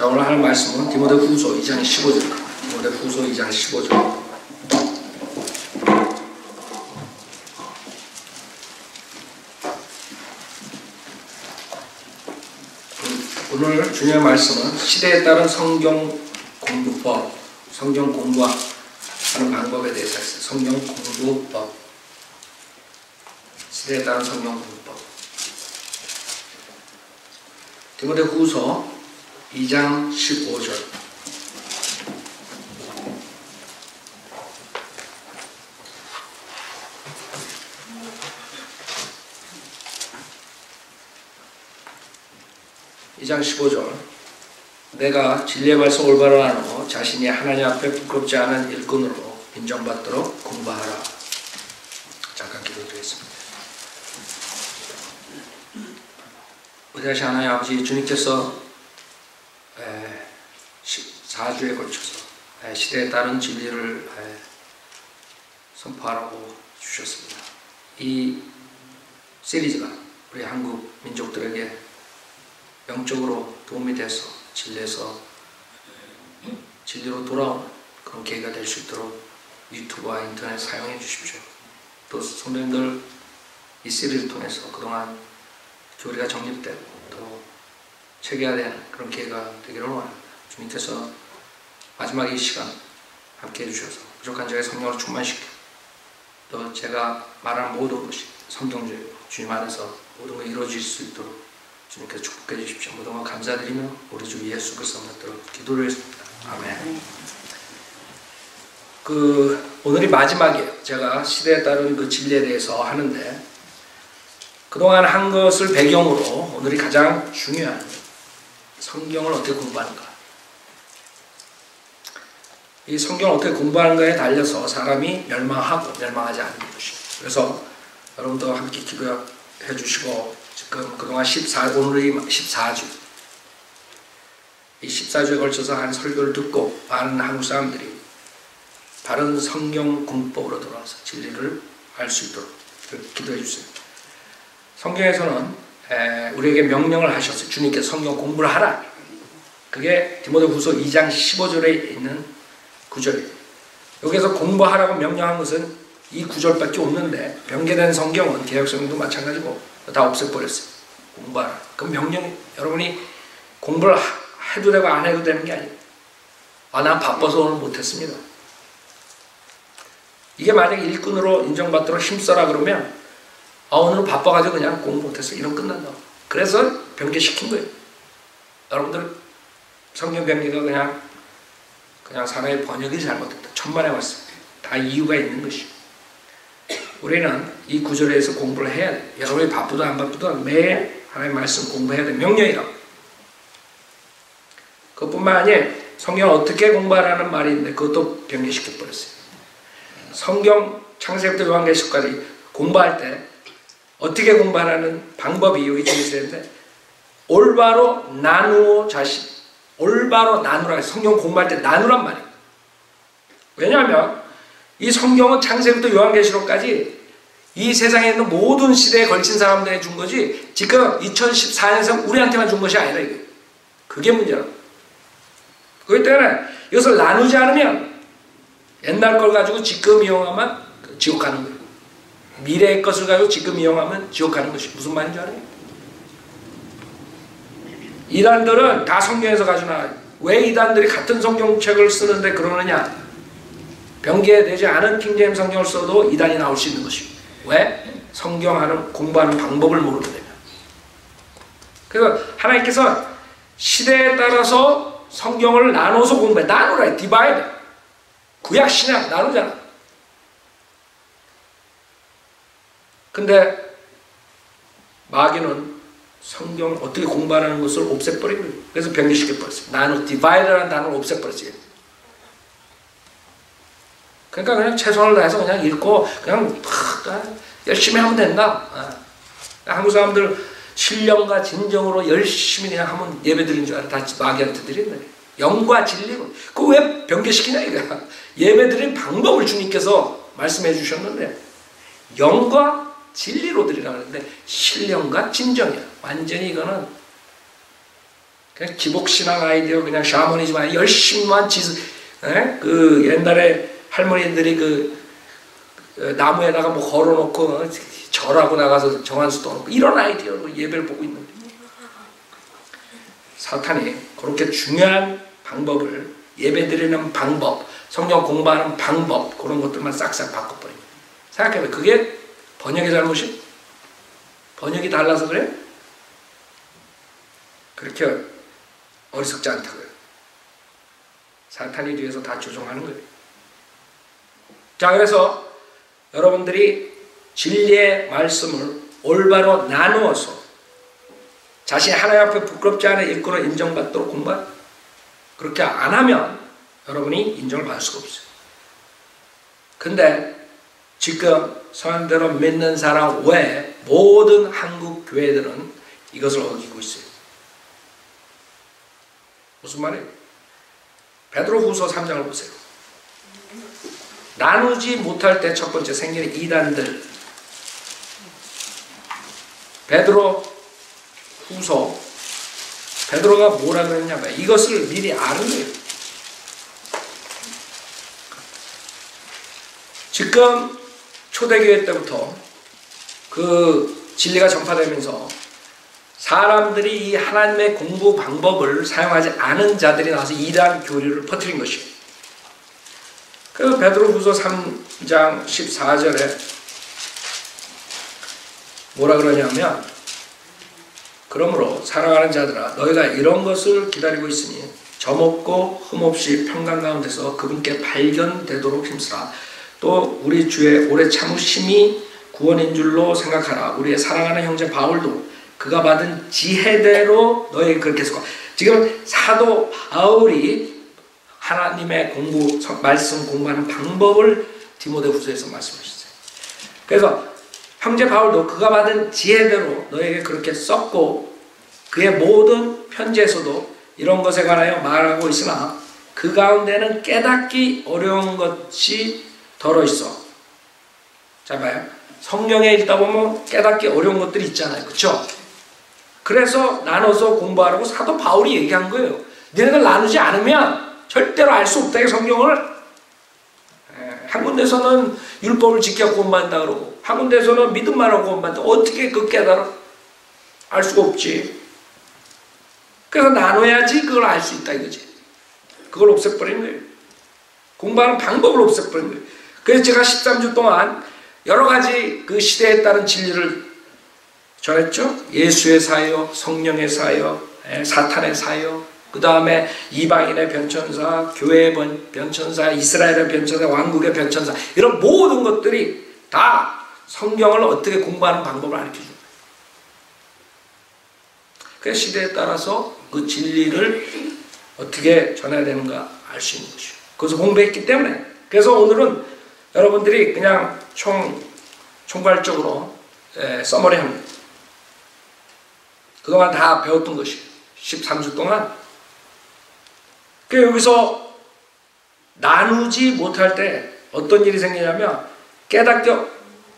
자, 오늘 할 말씀은 디모데후서 2장 15절. 디모데후서 2장 15절. 오늘 중요한 말씀은 시대에 따른 성경 공부법, 성경 공부하는 방법에 대해서 했어요. 성경 공부법. 시대에 따른 성경 공부법. 디모데후서 2장 15절. 이 장 15절. 내가 진리의 말씀 올바로 나누고 자신이 하나님 앞에 부끄럽지 않은 일꾼으로 인정받도록 공부하라. 잠깐 기도드리겠습니다. 위대하신 하나님 아버지, 주님께서 4주에 걸쳐서 시대에 따른 진리를 선포하라고 주셨습니다. 이 시리즈가 우리 한국 민족들에게 영적으로 도움이 돼서 진리로 돌아오는 그런 계기가 될 수 있도록 유튜브와 인터넷 사용해 주십시오. 또 성도님들 이 시리즈를 통해서 그동안 교리가 정립되고 또 체계화된 그런 기회가 되기를 원합니다. 주님께서 마지막 이 시간 함께 해주셔서 부족한 자의 성령을 충만시키고 또 제가 말하는 모든 것이 성경적이고 주님 안에서 모든 것이 이루어질 수 있도록 주님께서 축복해 주십시오. 모든 것 감사드리며 우리 주 예수 그리스도 받들어 기도를 했습니다. 아멘. 오늘이 마지막이에요. 제가 시대에 따른 그 진리에 대해서 하는데 그동안 한 것을 배경으로 오늘이 가장 중요한 성경을 어떻게 공부하는가. 이 성경을 어떻게 공부하는가에 달려서 사람이 멸망하고 멸망하지 않는 것이. 그래서 여러분도 함께 기도해 주시고 지금 그동안 오늘이 14주. 이 14주에 걸쳐서 한 설교를 듣고 많은 한국 사람들이 바른 성경 공부법으로 돌아와서 진리를 알 수 있도록 기도해 주세요. 성경에서는 우리에게 명령을 하셨어요. 주님께서 성경 공부를 하라. 그게 디모데후서 2장 15절에 있는 구절이에요. 여기서 공부하라고 명령한 것은 이 구절밖에 없는데 변개된 성경은 개역성경도 마찬가지고 다 없애버렸어요. 공부하라. 그럼 명령, 여러분이 공부를 해도 되고 안 해도 되는 게 아니에요. 난 바빠서 오늘 못했습니다. 이게 만약에 일꾼으로 인정받도록 힘써라 그러면 오늘은 바빠가지고 그냥 공부 못했어. 이러면 끝난다고. 그래서 변개시킨 거예요. 여러분들 성경 변개가 그냥 사람의 번역이 잘못됐다. 천만에 왔어요. 다 이유가 있는 것이에요. 우리는 이 구절에서 공부를 해야 돼. 여러분이 바쁘든 안 바쁘든 매일 하나님의 말씀 공부해야 돼. 명령이라고. 그것뿐만 아니라 성경을 어떻게 공부하라는 말이 있는데 그것도 변개시켜버렸어요. 성경 창세기부터 요한계시록까지 공부할 때 어떻게 공부하라는 방법이 여기 주어있는데 올바로 나누어 자신, 올바로 나누라. 성경 공부할 때 나누란 말이에요. 왜냐하면 이 성경은 창세기부터 요한계시록까지 이 세상에 있는 모든 시대에 걸친 사람들에게 준 거지 지금 2014년에서 우리한테만 준 것이 아니라 이게. 그게 문제라고. 그렇기 때문에 이것을 나누지 않으면 옛날 걸 가지고 지금 이용하면 지옥 가는 거예요. 미래의 것을 가지고 지금 이용하면 지옥 가는 것이 무슨 말인지 알아요? 이단들은 다 성경에서 가지고 나와요. 왜 이단들이 같은 성경책을 쓰는데 그러느냐? 변개되지 않은 킹제임스 성경을 써도 이단이 나올 수 있는 것이고. 왜? 공부하는 방법을 모르거든요. 그래서 하나님께서 시대에 따라서 성경을 나눠서 공부해. 나누라. 디바이드. 구약 신약 나누잖아. 근데 마귀는 성경을 어떻게 공부하는 것을 없애버린 거예요. 그래서 변개시켜버렸어요. 디바이드라는 단어를 없애버렸어요. 그러니까 그냥 최선을 다해서 그냥 읽고 그냥 열심히 하면 된다. 한국 사람들 신령과 진정으로 열심히 그냥 하면 예배 드리는 줄 알아. 다 마귀한테 드린다. 영과 진리로. 그거 왜 변개시키냐 이거야. 예배 드리는 방법을 주님께서 말씀해 주셨는데 영과 진리로 드리라고 하는데 신령과 진정이야. 완전히 이거는 그냥 기복신앙 아이디어, 그냥 샤머니즘 아이디어 열심히만 그 옛날에 할머니들이 그 나무에다가 뭐 걸어놓고 절하고 나가서 정한수 떠놓고 이런 아이디어로 예배를 보고 있는 거예요. 사탄이 그렇게 중요한 방법을, 예배드리는 방법, 성경 공부하는 방법, 그런 것들만 싹싹 바꿔버립니다. 생각해봐요. 그게 번역의 잘못이? 번역이 달라서 그래? 그렇게 어리석지 않다고요. 사탄이 뒤에서 다 조종하는 거예요. 자, 그래서 여러분들이 진리의 말씀을 올바로 나누어서 자신이 하나님 앞에 부끄럽지 않은 일꾼을 인정받도록 공부하라. 그렇게 안 하면 여러분이 인정을 받을 수가 없어요. 근데 지금 선대로 믿는 사람 외에 모든 한국 교회들은 이것을 어기고 있어요. 무슨 말이에요? 베드로후서 3장을 보세요. 나누지 못할 때 첫 번째 생기는 이단들. 베드로후서, 베드로가 뭐라 그랬냐면 이것을 미리 아는 거예요. 지금 초대교회 때부터 그 진리가 전파되면서 사람들이 이 하나님의 공부 방법을 사용하지 않은 자들이 나와서 이단 교리를 퍼뜨린 것이에요. 그 베드로후서 3장 14절에 뭐라 그러냐면, 그러므로 사랑하는 자들아 너희가 이런 것을 기다리고 있으니 점없고 흠없이 평강 가운데서 그분께 발견되도록 힘쓰라. 또 우리 주의 오래 참으심이 구원인 줄로 생각하라. 우리의 사랑하는 형제 바울도 그가 받은 지혜대로 너희에게 그렇게 했을 거야. 지금 사도 바울이 하나님의 말씀 공부하는 방법을 디모데후서에서 말씀하셨어요. 그래서 형제 바울도 그가 받은 지혜대로 너에게 그렇게 썼고 그의 모든 편지에서도 이런 것에 관하여 말하고 있으나 그 가운데는 깨닫기 어려운 것이 덜어 있어. 자, 봐요. 성경에 읽다 보면 깨닫기 어려운 것들이 있잖아요. 그렇죠? 그래서 나눠서 공부하라고 사도 바울이 얘기한 거예요. 너희들 나누지 않으면 절대로 알 수 없다. 성경을 한 군데서는 율법을 지켜 공부한다 그러고 한 군데서는 믿음만 하고 공부한다. 어떻게 그 깨달아? 알 수가 없지. 그래서 나눠야지 그걸 알 수 있다 이거지. 그걸 없애버린 거예요. 공부하는 방법을 없애버린 거예요. 그래서 제가 13주 동안 여러 가지 그 시대에 따른 진리를 전했죠. 예수의 사역, 성령의 사역, 사탄의 사역, 그 다음에 이방인의 변천사, 교회의 변천사, 이스라엘의 변천사, 왕국의 변천사, 이런 모든 것들이 다 성경을 어떻게 공부하는 방법을 가르쳐줍니다. 그래서 시대에 따라서 그 진리를 어떻게 전해야 되는가 알 수 있는 것이죠. 그것을 공부했기 때문에. 그래서 오늘은 여러분들이 그냥 총괄적으로 써머리합니다. 그동안 다 배웠던 것이 13주 동안. 그 여기서 나누지 못할 때 어떤 일이 생기냐면 깨닫기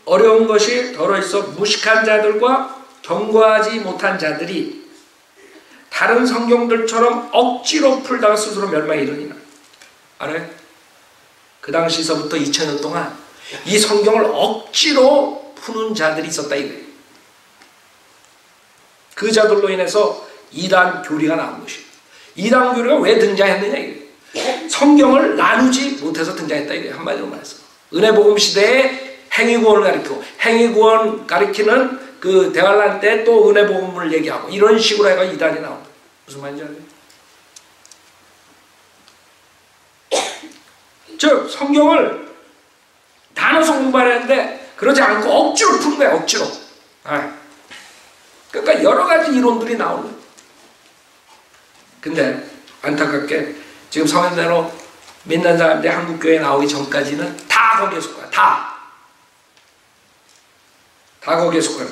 어려운 것이 덜어 있어 무식한 자들과 경고하지 못한 자들이 다른 성경들처럼 억지로 풀다가 스스로 멸망에 이르니라. 알아요? 그 당시서부터 2000년 동안 이 성경을 억지로 푸는 자들이 있었다 이거예요. 그 자들로 인해서 이단 교리가 나온 것이에요. 이단 교리가 왜 등장했느냐 이거예요. 성경을 나누지 못해서 등장했다 이거예요. 한마디로 말해서 은혜복음 시대에 행위구원을 가리키고 행위구원 가리키는 그 대환란 때 또 은혜복음을 얘기하고 이런 식으로 해가 이단이 나온다. 무슨 말인지 알아요? 즉 성경을 나눠서 공부하려는데 그러지 않고 억지로 푸는 거야. 억지로. 그러니까 여러 가지 이론들이 나오는 거예요. 근데 안타깝게 지금 성현대로 믿는 사람들이 한국교회에 나오기 전까지는 다 거기에 속아요. 다 거기에 속아요.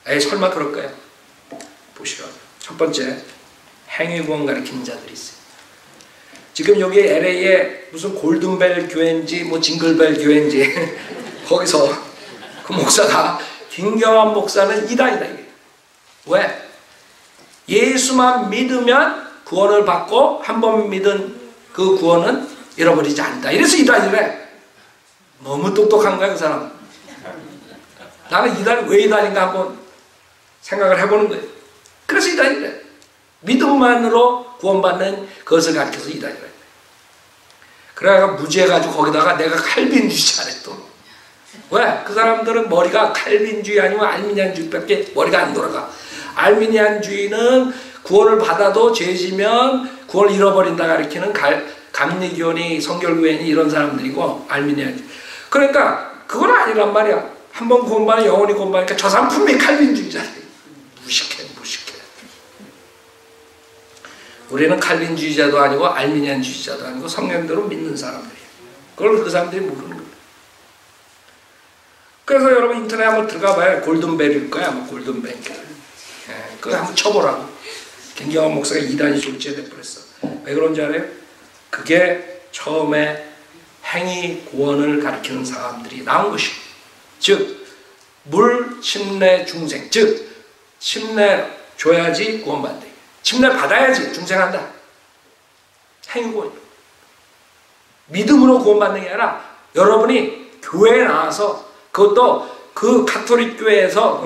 에이 설마 그럴 거야. 보시오. 첫 번째 행위구원 가리키는 자들이 있어요. 지금 여기 LA에 무슨 골든벨 교회인지 뭐 징글벨 교회인지 거기서 그 목사가 김경환 목사는 이단이다 이게. 왜? 예수만 믿으면 구원을 받고 한 번 믿은 그 구원은 잃어버리지 않는다. 이래서 이단이래. 너무 똑똑한 거야 그 사람. 나는 이단 왜 이단인가 한번 생각을 해보는 거예요. 그래서 이단이래. 믿음만으로 구원받는 그것을 가르쳐서 이단이래. 그래가 무죄해가지고 거기다가 내가 칼빈주의자래 또. 왜? 그 사람들은 머리가 칼빈주의 아니면 알미니안주의밖에 머리가 안 돌아가. 알미니안주의는 구원을 받아도 죄지면 구원을 잃어버린다 가르치는 감리교니 성결교회니 이런 사람들이고 알미니안주의. 그러니까 그건 아니란 말이야. 한번 구원받으면 영원히 구원받으니까 저 사람 분명히 칼빈주의자래. 무식해. 우리는 칼빈주의자도 아니고 알미니안주의자도 아니고 성령대로 믿는 사람들이에요. 그걸 그 사람들이 모르는 거예요. 그래서 여러분 인터넷 한번 들어가 봐요. 골든벨일 거야. 아마 골든벨. 그거 한번 쳐보라고. 김경환 목사가 이단이 졸지에 돼버렸어. 왜 그런지 알아요? 그게 처음에 행위 구원을 가리키는 사람들이 나온 것이. 즉 물, 침례, 중생. 즉 침례 줘야지 구원받는다. 침례 받아야지 중생한다. 행위 구원. 믿음으로 구원받는 게 아니라 여러분이 교회에 나와서 그것도 그 가톨릭 교회에서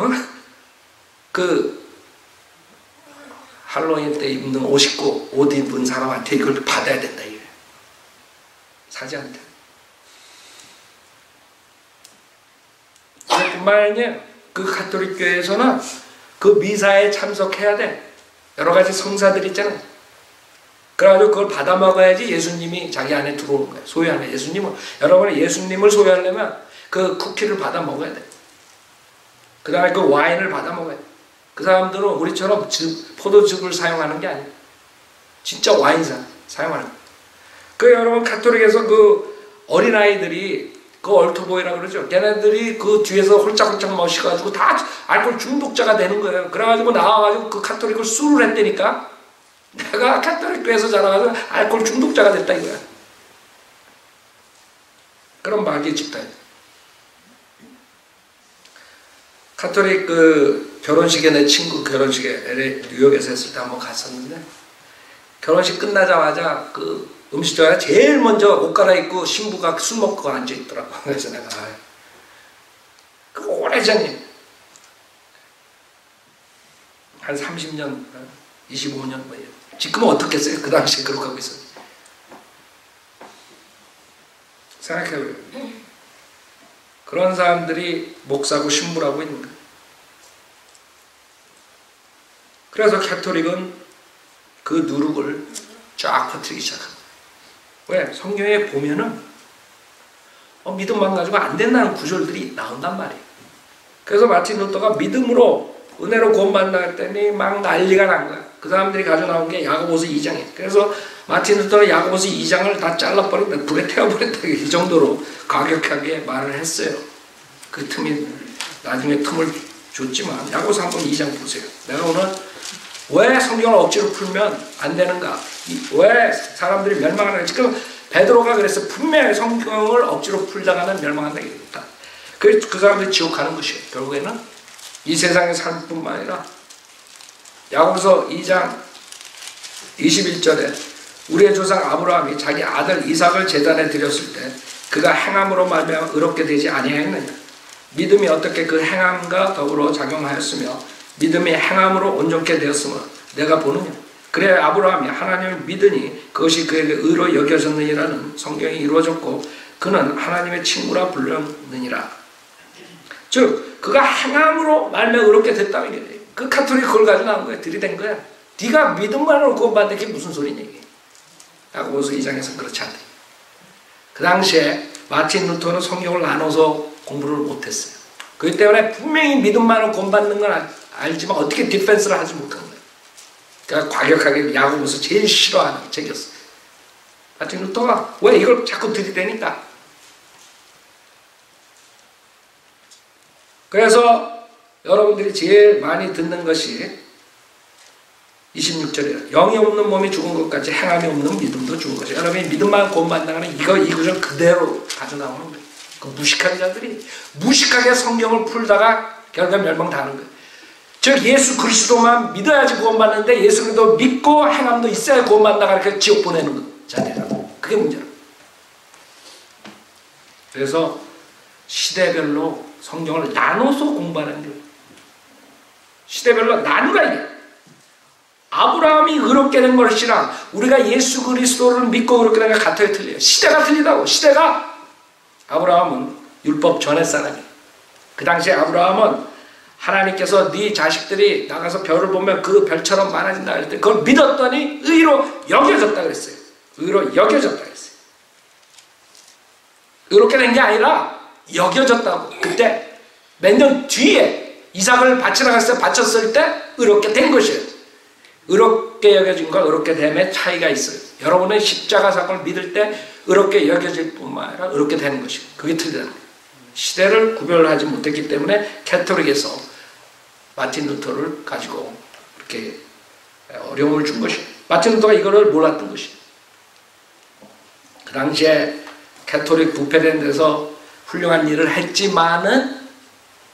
그 할로윈 때 입는 옷 입은 사람한테 이걸 받아야 된다 이게. 사지 않다. 뿐만 아니라 그 가톨릭 교회에서는 그 미사에 참석해야 돼. 여러 가지 성사들 있잖아요. 그래가지고 그걸 받아 먹어야지 예수님이 자기 안에 들어오는 거예요. 소유하는 예수님을. 여러분이 예수님을 소유하려면 그 쿠키를 받아 먹어야 돼. 그 다음에 그 와인을 받아 먹어야 돼. 그 사람들은 우리처럼 포도즙을 사용하는 게 아니에요. 진짜 와인산 사용하는 거예요. 그 여러분 가톨릭에서 그 어린아이들이 그 얼토보이라고 그러죠. 걔네들이 그 뒤에서 홀짝홀짝 마셔가지고 다 알코올 중독자가 되는 거예요. 그래가지고 나와가지고 그 가톨릭을 수를 했다니까. 내가 가톨릭 교회에서 자라가지고 알코올 중독자가 됐다 이거야. 그런 마귀의 집단. 가톨릭 그 결혼식에 내 친구 결혼식에 LA 뉴욕에서 했을 때 한번 갔었는데 결혼식 끝나자마자 그 음식점에 제일 먼저 옷 갈아입고 신부가 술 먹고 앉아있더라고. 그래서 내가 그 오래전에 한 30년 25년 뭐 지금은 어떻겠어요? 그 당시에 그렇게 하고 있었는데 생각해봐요. 그런 사람들이 목사고 신부라고 있는 거예요. 그래서 가톨릭은 그 누룩을 쫙 퍼뜨리기 시작합니다. 왜? 성경에 보면은 믿음만 가지고 안 된다는 구절들이 나온단 말이에요. 그래서 마틴 루터가 믿음으로 은혜로 구원받는다 했더니 막 난리가 난 거야. 그 사람들이 가져 나온 게 야고보서 2장이에요. 그래서 마틴 루터는 야고보서 2장을 다 잘라버린다. 불에 태워버린다. 이 정도로 과격하게 말을 했어요. 그 틈이 나중에 틈을 줬지만 야고보서 한번 2장 보세요. 내가 오늘 왜 성경을 억지로 풀면 안 되는가? 왜 사람들이 멸망하는가? 지금 베드로가 그랬어. 분명히 성경을 억지로 풀다가는 멸망한다. 그 사람들이 지옥 가는 것이에요. 결국에는 이 세상의 삶뿐만 아니라 야고보서 2장 21절에 우리의 조상 아브라함이 자기 아들 이삭을 제단에 드렸을 때 그가 행함으로 말미암아 의롭게 되지 아니하였느냐. 믿음이 어떻게 그 행함과 더불어 작용하였으며 믿음이 행함으로 온전케 되었으므로 내가 보느냐. 그래 아브라함이 하나님을 믿으니 그것이 그에게 의로 여겨졌느니라는 성경이 이루어졌고 그는 하나님의 친구라 불렸느니라. 즉 그가 행함으로 말미암아 의롭게 됐다는 게 그 가톨릭 그걸 가지고 나온 거야. 들이댄 거야. 네가 믿음만으로 구원받는 게 무슨 소리냐 이게. 야고보서 2장에서 그렇지 않대. 그 당시에 마틴 루터는 성경을 나눠서 공부를 못했어요. 그렇기 때문에 분명히 믿음만으로 구원받는 건 알지만 어떻게 디펜스를 하지 못한 거예요. 그러니까 과격하게 야고보서 제일 싫어하는 책이었어요. 마틴 루터가 왜 이걸 자꾸 들이대니까. 그래서 여러분들이 제일 많이 듣는 것이 26절이에요. 영이 없는 몸이 죽은 것 같이 행함이 없는 믿음도 죽은 것이에요. 여러분이 믿음만 구원받는다는 이 구절 그대로 가져나오는 거예요. 그 무식한 자들이 무식하게 성경을 풀다가 결국 멸망당하는 거예요. 즉 예수 그리스도만 믿어야지 구원받는데 예수 그리스도 믿고 행함도 있어야 구원받는다. 그렇게 지옥 보내는 자들이라고. 그게 문제라고. 그래서 시대별로 성경을 나눠서 공부하는 거예요. 시대별로 나누라 이게. 아브라함이 의롭게 된 것이랑 우리가 예수 그리스도를 믿고 의롭게 된 것 같아요, 틀려요? 시대가 틀리다고. 시대가 아브라함은 율법 전의 사람이에요. 그 당시에 아브라함은 하나님께서 네 자식들이 나가서 별을 보면 그 별처럼 많아진다 할 때 그걸 믿었더니 의로 여겨졌다 그랬어요. 의로 여겨졌다 그랬어요. 의롭게 된 게 아니라 여겨졌다고. 그때 몇 년 뒤에 이삭을 바치러 갔을 때 바쳤을 때 의롭게 된 것이에요. 의롭게 여겨진 건 의롭게 됨의 차이가 있어요. 여러분은 십자가 사건을 믿을 때 의롭게 여겨질 뿐만 아니라 의롭게 되는 것이고 그게 틀리다. 시대를 구별하지 못했기 때문에 캐톨릭에서 마틴 루터를 가지고 이렇게 어려움을 준 것이에요. 마틴 루터가 이거를 몰랐던 것이에요. 그 당시에 캐톨릭 부패된 데서 훌륭한 일을 했지만은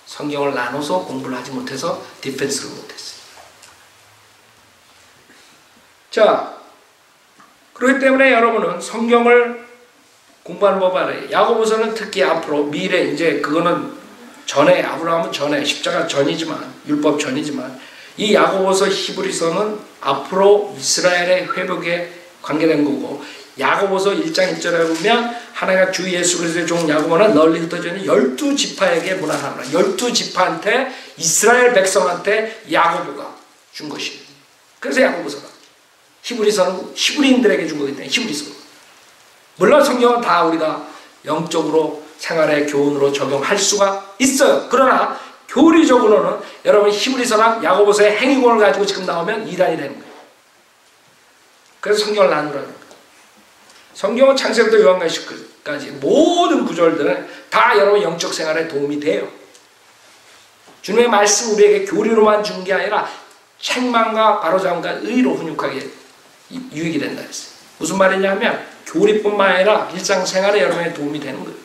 성경을 나눠서 공부를 하지 못해서 디펜스를 못했어요. 자, 그렇기 때문에 여러분은 성경을 공부하는 법 알아요. 야고보서는 특히 앞으로 미래 이제 그거는 전에 아브라함은 전에 십자가 전이지만 율법 전이지만 이 야고보서 히브리서는 앞으로 이스라엘의 회복에 관계된 거고 야고보서 1장 1절에 보면 하나님과 주 예수 그리스도의 종 야고보는 널리 흩어져 있는 12지파에게 문안하노라. 12지파한테 이스라엘 백성한테 야고보가 준 것이에요. 그래서 야고보서가 히브리서는 히브리인들에게 준 거기 때문에 히브리서. 물론 성경은 다 우리가 영적으로 생활의 교훈으로 적용할 수가 있어요. 그러나 교리적으로는 여러분 히브리서나 야고보서의 행위권을 가지고 지금 나오면 이단이 되는 거예요. 그래서 성경을 나누라는 거예요. 성경은 창세부터 요한계시까지 모든 구절들은 다 여러분 영적 생활에 도움이 돼요. 주님의 말씀 우리에게 교리로만 준 게 아니라 책망과 바로잡음과 의로 훈육하게 유익이 된다 했어요. 무슨 말이냐면 교리뿐만 아니라 일상생활에 여러분의 도움이 되는 거예요.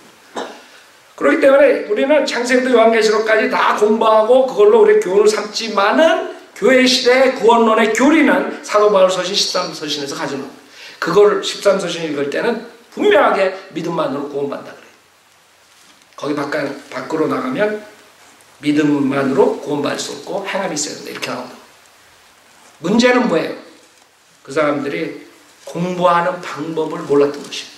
그렇기 때문에 우리는 창세기부터 요한계시록까지 다 공부하고 그걸로 우리 교훈을 삼지만은 교회 시대의 구원론의 교리는 사도 바울 서신 13서신에서 가져놓은 거예요. 그걸 13서신 읽을 때는 분명하게 믿음만으로 구원받는다 그래요. 거기 밖으로 나가면 믿음만으로 구원받을 수 없고 행함이 있어야 된다 이렇게 나온다. 문제는 뭐예요? 그 사람들이 공부하는 방법을 몰랐던 것이에요.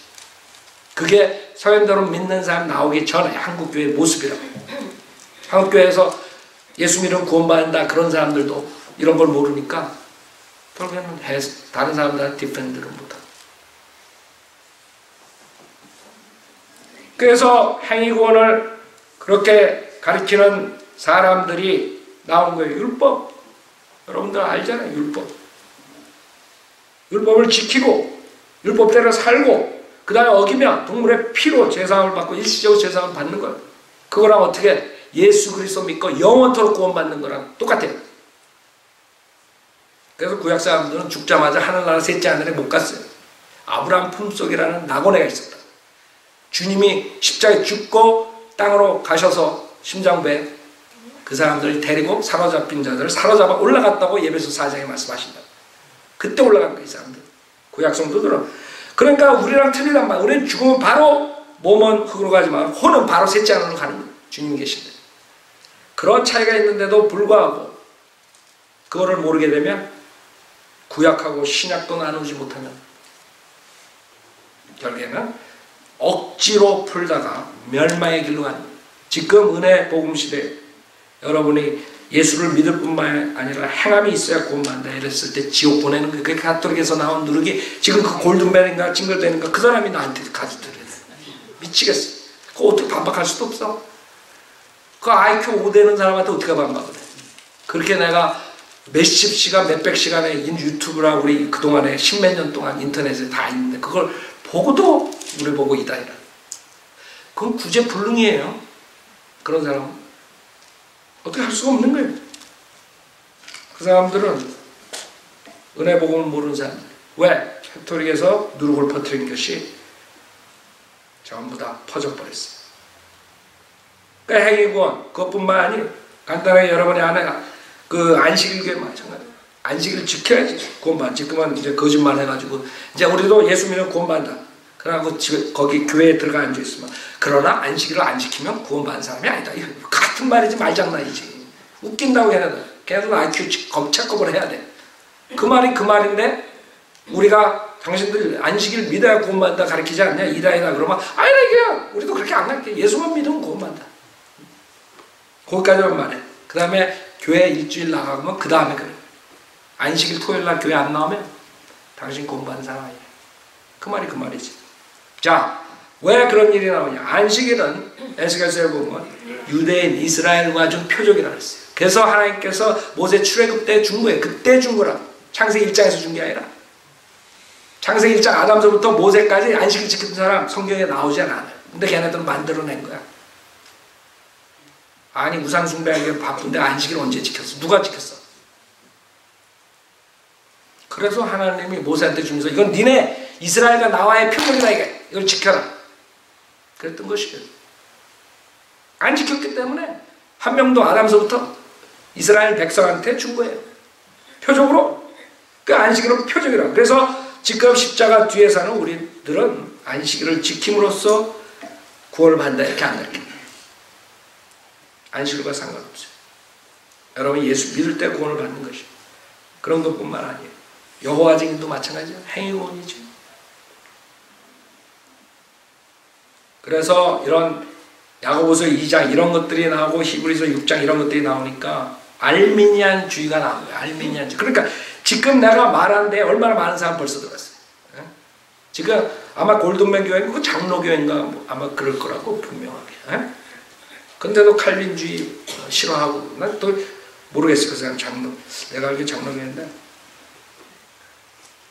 그게 서현대로 믿는 사람 나오기 전에 한국교회의 모습이라고. 한국교회에서 예수 믿으면 구원받는다 그런 사람들도 이런 걸 모르니까 결국에는 다른 사람들한테 디펜드를 못하고. 그래서 행위구원을 그렇게 가르치는 사람들이 나온 거예요. 율법. 여러분들 알잖아요. 율법을 지키고 율법대로 살고 그 다음에 어기면 동물의 피로 제사함을 받고 일시적으로 제사함을 받는 거예요. 그거랑 어떻게 예수 그리스도 믿고 영원토록 구원받는 거랑 똑같아요. 그래서 구약 사람들은 죽자마자 하늘나라 셋째 하늘에 못 갔어요. 아브라함 품속이라는 낙원에가 있었다. 주님이 십자가에 죽고 땅으로 가셔서 심장부에 그 사람들을 데리고 사로잡힌 자들을 사로잡아 올라갔다고 예배서 4장에 말씀하신다. 그때 올라간 거예요, 이 사람들. 구약 성도들은. 그러니까 우리랑 틀리단 말이야. 우리는 죽으면 바로 몸은 흙으로 가지만 혼은 바로 셋째 하늘로 가는 거예요. 주님 계신데. 그런 차이가 있는데도 불구하고 그거를 모르게 되면 구약하고 신약도 나누지 못하면 결국에는 억지로 풀다가 멸망의 길로 가는 거예요. 지금 은혜 복음 시대에 여러분이 예수를 믿을 뿐만 아니라 행함이 있어야 구원받는다 이랬을 때 지옥 보내는 거예요. 그게 가톨릭에서 나온 누룩이 지금 그 골든벨인가 징글벨인가 그 사람이 나한테 가르쳐드려요. 미치겠어. 그거 어떻게 반박할 수도 없어. 그 IQ 5 되는 사람한테 어떻게 반박을 해. 그렇게 내가 몇십 시간 몇백 시간의 유튜브랑 우리 그동안에 십몇 년 동안 인터넷에 다 있는데 그걸 보고도 우리 보고 이다니라. 그건 구제불능이에요. 그런 사람은. 어떻게 할 수가 없는 거예요. 그 사람들은 은혜 복음을 모르는 사람들. 왜? 캐톨릭에서 누룩을 퍼뜨린 것이 전부 다 퍼져버렸어요. 그러니까 행위구원 그것뿐만 아니라 간단하게 여러분의 안에 그 안식일교회 마찬가지. 안식일을 지켜야지 구원받지. 그만 이제 거짓말 해가지고 이제 우리도 예수 믿으면 구원받는다. 그러고 집에 거기 교회에 들어가 앉아 있으면 그러나 안식일을 안 지키면 구원받는 사람이 아니다. 이거 같은 말이지 말장난이지. 웃긴다고 해야 돼. 걔도 IQ 체크업을 해야 돼. 그 말이 그 말인데 우리가 당신들 안식일 믿어야 구원받는다 가르치지 않냐? 이다이다 그러면 아니다 이게야. 우리도 그렇게 안 갈게. 예수만 믿으면 구원받는다. 거기까지만 말해. 그 다음에 교회 일주일 나가면 그 다음에 그래. 안식일 토요일날 교회 안 나오면 당신 구원받는 사람 아니야. 그 말이 그 말이지. 자, 왜 그런 일이 나오냐? 안식일은 에스겔서에 보면 유대인 이스라엘과 준 표적이라고 했어요. 그래서 하나님께서 모세 출애굽 때 준 거예요. 그때 준 거라. 창세기 1장에서 준 게 아니라. 창세기 1장 아담서부터 모세까지 안식일 지키는 사람 성경에 나오지 않아요. 근데 걔네들은 만들어낸 거야. 아니 우상 숭배하기 바쁜데 안식일 언제 지켰어? 누가 지켰어? 그래서 하나님이 모세한테 주면서 이건 니네 이스라엘과 나와의 표적이다 이게. 이걸 지켜라. 그랬던 것이에요. 안 지켰기 때문에 한 명도 아담서부터 이스라엘 백성한테 준 거예요. 표적으로. 그 안식일은 표적이라고. 그래서 지금 십자가 뒤에 사는 우리들은 안식일을 지킴으로써 구원을 받는다 이렇게 안 가르쳐요. 안식일과 상관없어요. 여러분 예수 믿을 때 구원을 받는 것이 그런 것뿐만 아니에요. 여호와 증인도 마찬가지예요. 행위구원이죠. 그래서 이런 야고보서 2장 이런 것들이 나오고 히브리서 6장 이런 것들이 나오니까 알미니안주의가 나온 거예요. 알미니안주의. 그러니까 지금 내가 말하는데 얼마나 많은 사람 벌써 들어갔어요. 지금 아마 골든맨 교회인가 장로교회인가 뭐 아마 그럴 거라고 분명하게. 근데도 칼빈주의 싫어하고 난 또 모르겠어요. 그 사람 장로. 내가 알기로 장로교회인데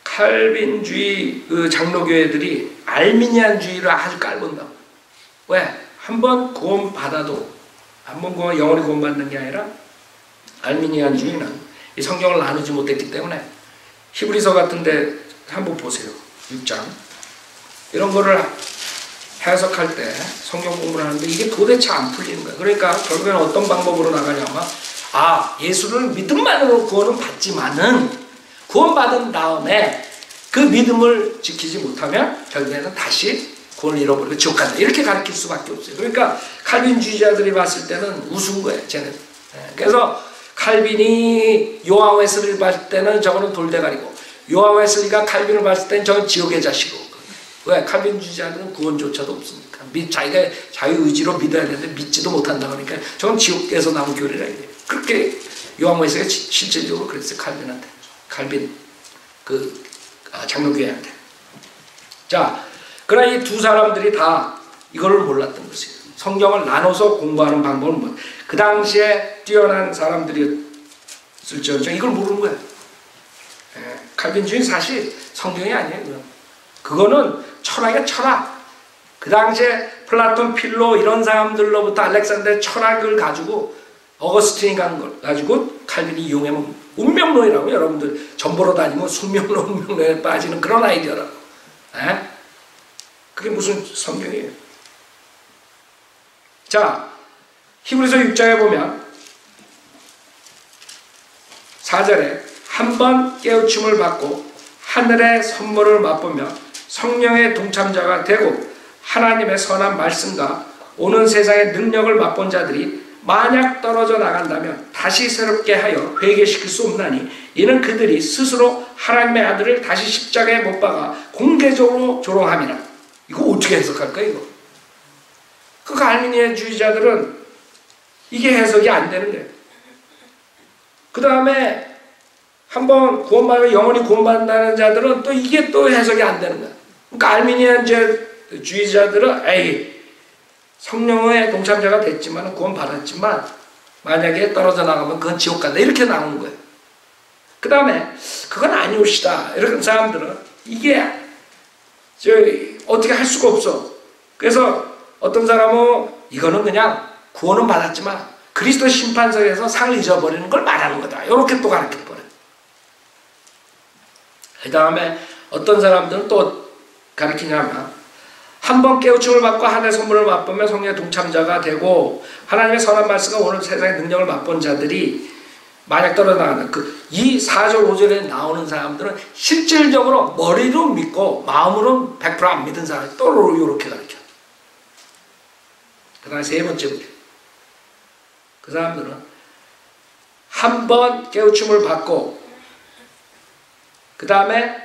칼빈주의 그 장로교회들이 알미니안주의를 아주 깔본다고. 왜? 한번 구원 받아도 한번 영원히 구원 받는 게 아니라 알미니안주의는 이 성경을 나누지 못했기 때문에 히브리서 같은데 한번 보세요. 6장 이런 거를 해석할 때 성경 공부를 하는데 이게 도대체 안 풀리는 거예요. 그러니까 결국에는 어떤 방법으로 나가냐면 예수를 믿음만으로 구원은 받지만은 구원받은 다음에 그 믿음을 지키지 못하면 결국에는 다시 구원을 잃어버리고 지옥 간다. 이렇게 가르칠 수밖에 없어요. 그러니까 칼빈주의자들이 봤을 때는 우스운 거예요. 쟤는. 그래서 칼빈이 요한 웨슬리를 봤을 때는 저거는 돌대가리고 요한 웨슬리가 칼빈을 봤을 때는 저건 지옥의 자식이고. 왜? 칼빈주의자들은 구원조차도 없으니까. 자기가 자기 의지로 믿어야 되는데 믿지도 못한다 그러니까 저건 지옥에서 나온 교리라 이래요. 그렇게 요한 웨슬리가 실질적으로 그랬어요. 칼빈한테. 칼빈 장로교회한테. 자, 그러나 이 두 사람들이 다 이거를 몰랐던 것이에요. 성경을 나눠서 공부하는 방법은 뭐? 그 당시에 뛰어난 사람들이었을지언정 이걸 모르는 거예요. 칼빈주의는 사실 성경이 아니에요. 그거는 철학의 철학. 그 당시에 플라톤, 필로 이런 사람들로부터 알렉산더의 철학을 가지고 어거스틴이 간 걸 가지고 칼빈이 이용하면 운명론이라고. 여러분들 전보러 다니면 숙명론, 운명론에 빠지는 그런 아이디어라고. 그게 무슨 성경이에요? 자, 히브리서 6장에 보면 4절에 한 번 깨우침을 받고 하늘의 선물을 맛보며 성령의 동참자가 되고 하나님의 선한 말씀과 오는 세상의 능력을 맛본 자들이 만약 떨어져 나간다면 다시 새롭게 하여 회개시킬 수 없나니 이는 그들이 스스로 하나님의 아들을 다시 십자가에 못 박아 공개적으로 조롱함이라. 이거 어떻게 해석할까 이거? 그 알미니안주의자들은 이게 해석이 안 되는 거예요. 그 다음에 한번 구원받으면 영원히 구원받는다는 자들은 또 이게 또 해석이 안 되는 거야. 그러니까 알미니안주의자들은 성령의 동참자가 됐지만 구원받았지만 만약에 떨어져 나가면 그건 지옥 간다 이렇게 나오는 거예요. 그 다음에 그건 아니옵시다 이런 사람들은 이게 어떻게 할 수가 없어. 그래서 어떤 사람은 이거는 그냥 구원은 받았지만 그리스도 심판석에서 상을 잊어버리는 걸 말하는 거다 이렇게 또 가르쳐버려요. 그 다음에 어떤 사람들은 또 가르치냐면 한번 깨우침을 받고 하나님의 선물을 맛보며 성령의 동참자가 되고 하나님의 선한 말씀과 오늘 세상의 능력을 맛본 자들이 만약 떨어져 나간다. 이 4절 5절에 나오는 사람들은 실질적으로 머리로 믿고 마음으로 100%안 믿은 사람이 또 이렇게 가르쳐. 그 다음에 세 번째 문제. 그 사람들은 한 번 깨우침을 받고 그 다음에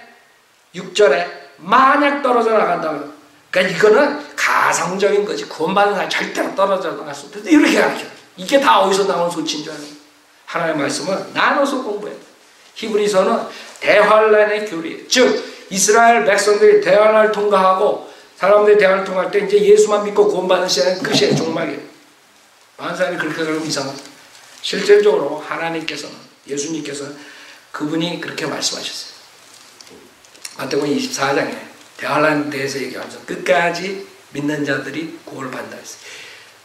6절에 만약 떨어져 나간다고. 그러니까 이거는 가상적인 거지. 구원받는 사람이 절대로 떨어져 나갈 수 없다. 이렇게 가르쳐. 이게 다 어디서 나오는 소치인 줄 알아요? 하나님의 말씀은 나눠서 공부해야 돼. 히브리서는 대환란의 교리. 즉 이스라엘 백성들이 대환란을 통과하고 사람들이 대환을 통과할 때 이제 예수만 믿고 구원받는 시대는 끝이에요. 종말이에요. 많은 사람이 그렇게 가면 이상하죠. 실질적으로 하나님께서는 예수님께서는 그분이 그렇게 말씀하셨어요. 마태복음 24장에 대환란에 대해서 얘기하면서 끝까지 믿는 자들이 구원을 받는다 했어요.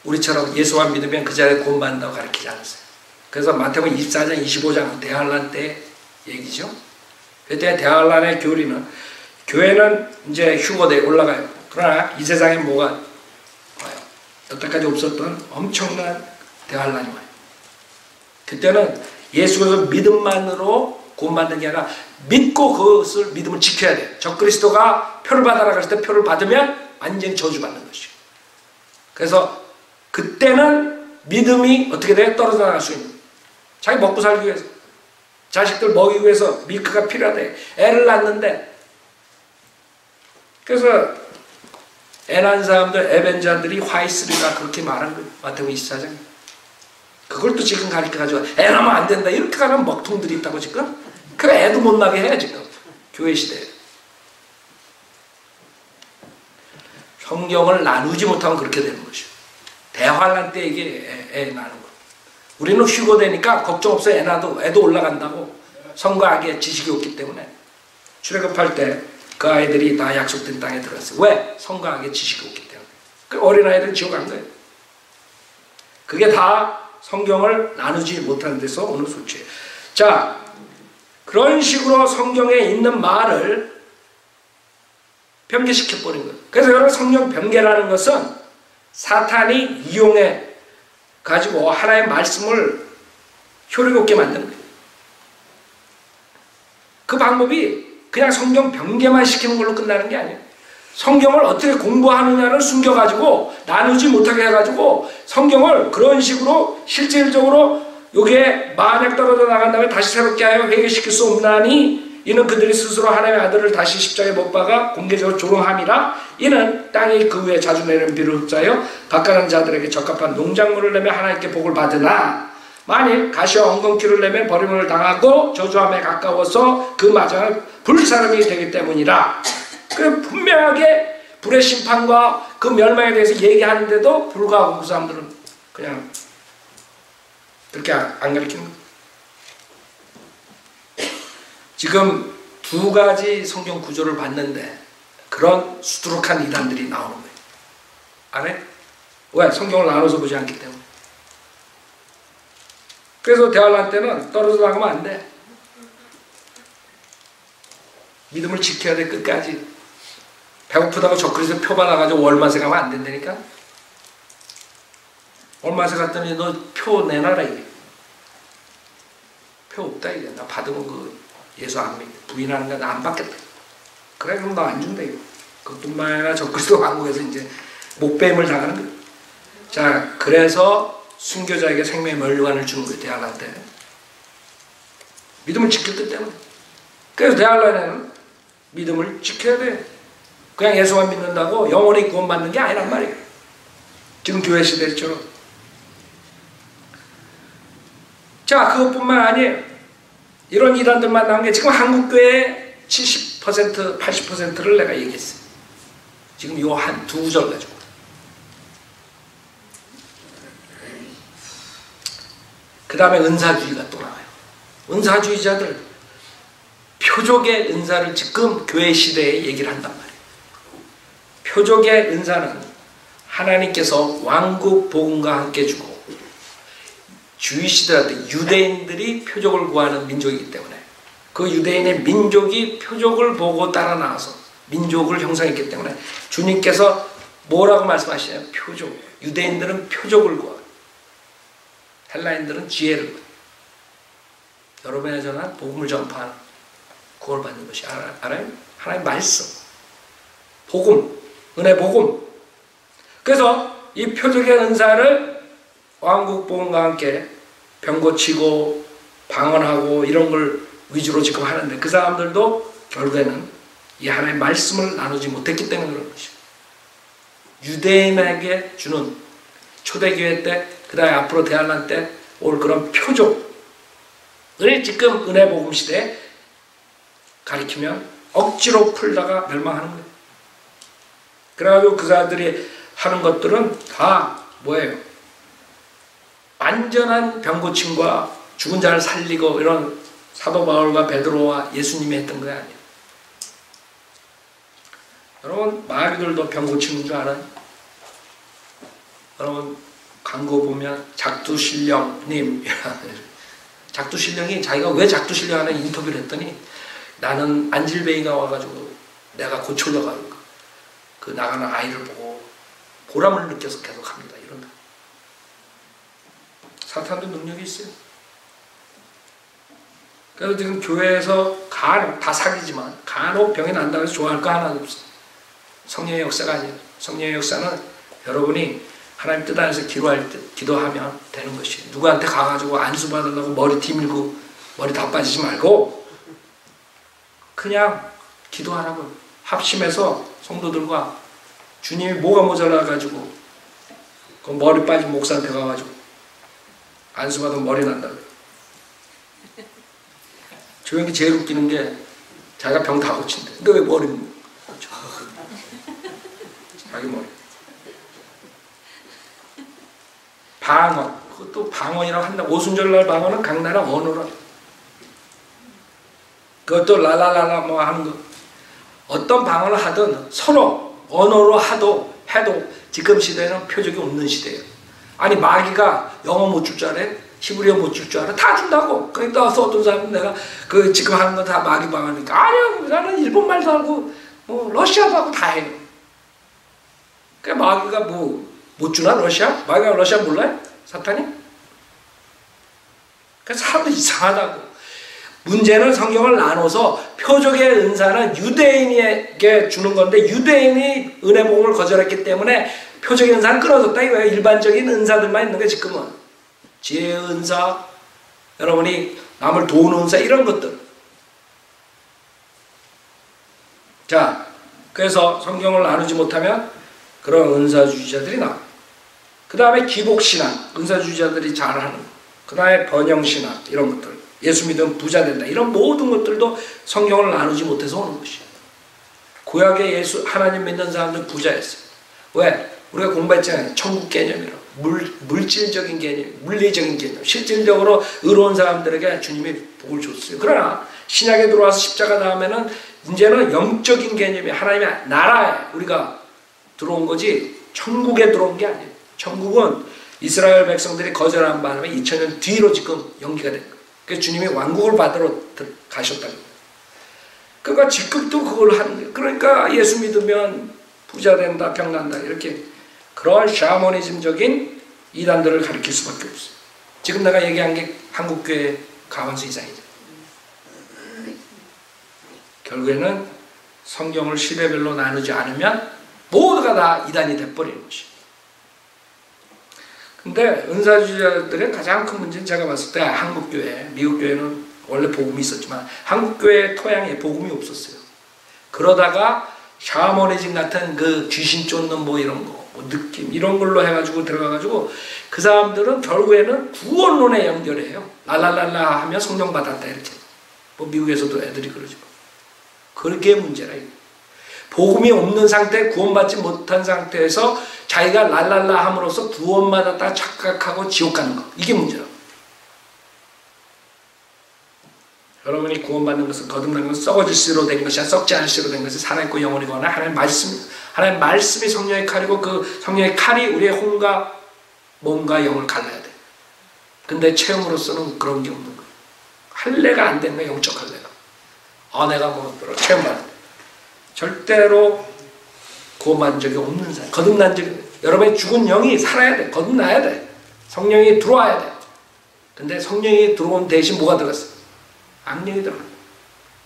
우리처럼 예수만 믿으면 그 자리에 구원받는다고 가르치지 않았어요. 그래서 마태복음 24장 25장 대환란 때 얘기죠. 그때 대환란의 교리는 교회는 이제 휴거대에 올라가요. 그러나 이 세상에 뭐가 와요? 여태까지 없었던 엄청난 대환란이 와요. 그때는 예수를 믿음만으로 구원받는 게 아니라 믿고 그것을 믿음을 지켜야 돼. 적그리스도가 표를 받아라 그랬을 때 표를 받으면 완전히 저주받는 것이요. 그래서 그때는 믿음이 어떻게 돼? 떨어져 나갈 수 있는. 자기 먹고 살기 위해서, 자식들 먹이기 위해서 밀크가 필요하대. 애를 낳는데. 그래서 애 낳은 사람들, 에벤자들이 화이스리가 그렇게 말한 거예요. 마태복음 24장. 그걸 또 지금 가르쳐가지고 애 낳으면 안 된다. 이렇게 가는 먹통들이 있다고 지금. 그 애도 못 나게 해 지금. 교회 시대에. 성경을 나누지 못하면 그렇게 되는 것이요. 대환란 때 이게 애 낳는 거. 우리는 휴거되니까 걱정 없어. 애 낳아도 애도 올라간다고. 성과 악의 지식이 없기 때문에. 출애굽할 때 그 아이들이 다 약속된 땅에 들어갔어요. 왜? 성과 악의 지식이 없기 때문에. 그 어린아이들은 지옥 간 거예요. 그게 다 성경을 나누지 못하는 데서 오는 소치예요. 자, 그런 식으로 성경에 있는 말을 변개시켜버린 거예요. 그래서 여러분 성경 변개라는 것은 사탄이 이용해 가지고 하나의 말씀을 효력 없게 만드는 거예요. 그 방법이 그냥 성경 변개만 시키는 걸로 끝나는 게 아니에요. 성경을 어떻게 공부하느냐를 숨겨가지고 나누지 못하게 해가지고 성경을 그런 식으로 실질적으로 요게 만약 떨어져 나간 다음에 다시 새롭게 하여 회개시킬 수 없나니 이는 그들이 스스로 하나님의 아들을 다시 십자가에 못 박아 공개적으로 조롱함이라. 이는 땅이 그 위에 자주 내리는 비를 흡자하여 밭가는 자들에게 적합한 농작물을 내며 하나님께 복을 받으나 만일 가시와 엉겅퀴를 내며 버림을 당하고 저주함에 가까워서 그 마장을 불사름이 되기 때문이라. 그 분명하게 불의 심판과 그 멸망에 대해서 얘기하는데도 불구하고 그 사람들은 그냥 그렇게 안 가르치는 거예요. 지금 두 가지 성경 구조를 봤는데 그런 수두룩한 이단들이 나오는 거예요. 안 해? 왜? 성경을 나눠서 보지 않기 때문에. 그래서 대환란 때는 떨어져 나가면 안 돼. 믿음을 지켜야 돼. 끝까지. 배고프다고 적그리스도 표 받아가지고 월마세 가면 안 된다니까. 월마세 갔더니 너 표 내놔라 이게. 표 없다 이게. 나 받으면 그 예수 안 믿. 부인하는 거 나 안 받겠다. 그래 그럼 나 안 준다 이거. 그뿐만 아니라 적그리스도 왕국에서 이제 목배임을 당하는 거야. 자, 그래서 순교자에게 생명의 멸류관을 주는 거예요. 대환란 때. 믿음을 지켰기 때문에. 그래서 대환란에는 믿음을 지켜야 돼. 그냥 예수만 믿는다고 영원히 구원받는 게 아니란 말이에요. 지금 교회 시대처럼. 자, 그것뿐만 아니에요. 이런 이단들만 나온 게 지금 한국교회의 70%, 80%를 내가 얘기했어요. 지금 요 한 두 절 가지고. 그 다음에 은사주의가 또 나와요. 은사주의자들, 표적의 은사를 지금 교회 시대에 얘기를 한단 말이에요. 표적의 은사는 하나님께서 왕국 복음과 함께 주고 주의 시대한테 유대인들이 표적을 구하는 민족이기 때문에 그 유대인의 민족이 표적을 보고 따라 나와서 민족을 형성했기 때문에 주님께서 뭐라고 말씀하시냐면 표적. 유대인들은 표적을 구하고 헬라인들은 지혜를 구해요. 여러분에 전한 복음을 전파하는 구원을 받는 것이 알아요? 하나님 말씀, 복음, 은혜 복음. 그래서 이 표적의 은사를 왕국복음과 함께 병 고치고 방언하고 이런 걸 위주로 지금 하는데 그 사람들도 결국에는 이 하나님의 말씀을 나누지 못했기 때문에 그런 것이에요. 유대인에게 주는 초대교회 때, 그 다음에 앞으로 대한란 때 올 그런 표적을 지금 은혜복음 시대에 가리키면 억지로 풀다가 멸망하는 거예요. 그래가지고 그 사람들이 하는 것들은 다 뭐예요? 완전한 병고침과 죽은 자를 살리고 이런 사도 바울과 베드로와 예수님이 했던 거 아니에요. 여러분 마귀들도 병고치는 줄 알아요? 여러분 광고 보면 작두신령님 작두신령이 자기가 왜 작두신령 하는 인터뷰를 했더니 나는 안질뱅이가 와가지고 내가 고쳐져가지고 그 나가는 아이를 보고 보람을 느껴서 계속 합니다. 이런다. 사탄도 능력이 있어요. 그래서 지금 교회에서 간혹 다 사기지만 간혹 병이 난다고 해서 좋아할 거 하나도 없어. 성령의 역사가 아니에요. 성령의 역사는 여러분이 하나님 뜻 안에서 기도하면 되는 것이에요. 누구한테 가가지고 안수 받으려고 머리 뒤밀고 머리 다 빠지지 말고 그냥 기도하라고 합심해서 성도들과 주님이 뭐가 모자라가지고 그 머리 빠진 목사한테 가가지고 안수 받으면 머리 난다고. 조용히 제일 웃기는 게 자기가 병 다 고친대. 근데 왜 머리 고쳐? 자기 머리. 방언. 그것도 방언이라고 한다. 오순절날 방언은 각 나라 언어라. 그것도 라라라라 뭐 하는 거. 어떤 방언을 하든 서로 언어로 해도 지금 시대는 표적이 없는 시대예요. 아니 마귀가 영어 못 줄 줄 알아? 히브리어 못 줄 줄 알아? 다 준다고. 그러니까 어떤 사람은 내가 그 지금 하는 거 다 마귀 방언이니까 아니야 나는 일본말도 하고 뭐 러시아도 하고 다 해요. 그 마귀가 뭐 못 주나 러시아? 마귀가 러시아 몰라요? 사탄이? 그래서 사람들이 이상하다고. 문제는 성경을 나눠서 표적의 은사는 유대인에게 주는 건데 유대인이 은혜복음을 거절했기 때문에 표적의 은사는 끊어졌다 이거예요. 일반적인 은사들만 있는 게 지금은 지혜의 은사, 여러분이 남을 도우는 은사 이런 것들. 자, 그래서 성경을 나누지 못하면 그런 은사주의자들이 나와요. 그 다음에 기복신앙, 은사주의자들이 잘하는 거. 그 다음에 번영신앙 이런 것들. 예수 믿으면 부자 된다. 이런 모든 것들도 성경을 나누지 못해서 오는 것이에요. 구약의 예수 하나님 믿는 사람들 부자였어요. 왜? 우리가 공부했잖아요. 천국 개념이라고. 물질적인 개념, 물리적인 개념. 실질적으로 의로운 사람들에게 주님이 복을 줬어요. 그러나 신약에 들어와서 십자가 다음에는 이제는 영적인 개념이 하나님의 나라에 우리가 들어온 거지 천국에 들어온 게 아니에요. 천국은 이스라엘 백성들이 거절한 바람에 2000년 뒤로 지금 연기가 된 거예요. 그래서 주님이 왕국을 받으러 가셨다는 거예요. 그러니까 지금도 그걸 하는 거예요. 그러니까 예수 믿으면 부자 된다, 병 난다 이렇게 그런 샤머니즘적인 이단들을 가르칠 수밖에 없어요. 지금 내가 얘기한 게 한국교회 가만수 이상이죠. 결국에는 성경을 시대별로 나누지 않으면 모두가 다 이단이 돼버리는 것이에요. 근데 은사주의자들의 가장 큰 문제는 제가 봤을 때 한국교회, 미국교회는 원래 복음이 있었지만 한국교회의 토양에 복음이 없었어요. 그러다가 샤머니즘 같은 그 귀신 쫓는 뭐 이런 거, 뭐 느낌 이런 걸로 해가지고 들어가가지고 그 사람들은 결국에는 구원론에 연결해요. 랄랄랄라 하면 성령 받았다 이렇게. 뭐 미국에서도 애들이 그러죠. 그게 문제라. 복음이 없는 상태, 구원받지 못한 상태에서 자기가 랄랄라 함으로써 구원받았다 착각하고 지옥 가는 거. 이게 문제라고. 여러분이 구원받는 것은 거듭난 것은 썩어질 씨로 된 것이 아니라 썩지 않을 씨로 된 것이 살아있고 영원이거나 하나님 말씀이 성령의 칼이고 그 성령의 칼이 우리의 혼과 몸과 영을 갈라야 돼. 근데 체험으로서는 그런 게 없는 거예요. 할례가 안 되는 거야. 영적 할례가. 내가 뭐 체험받는 절대로 구원받은 적이 없는 사람. 거듭난 적이 여러분의 죽은 영이 살아야 돼. 거듭나야 돼. 성령이 들어와야 돼. 근데 성령이 들어온 대신 뭐가 들어갔어? 악령이 들어간다.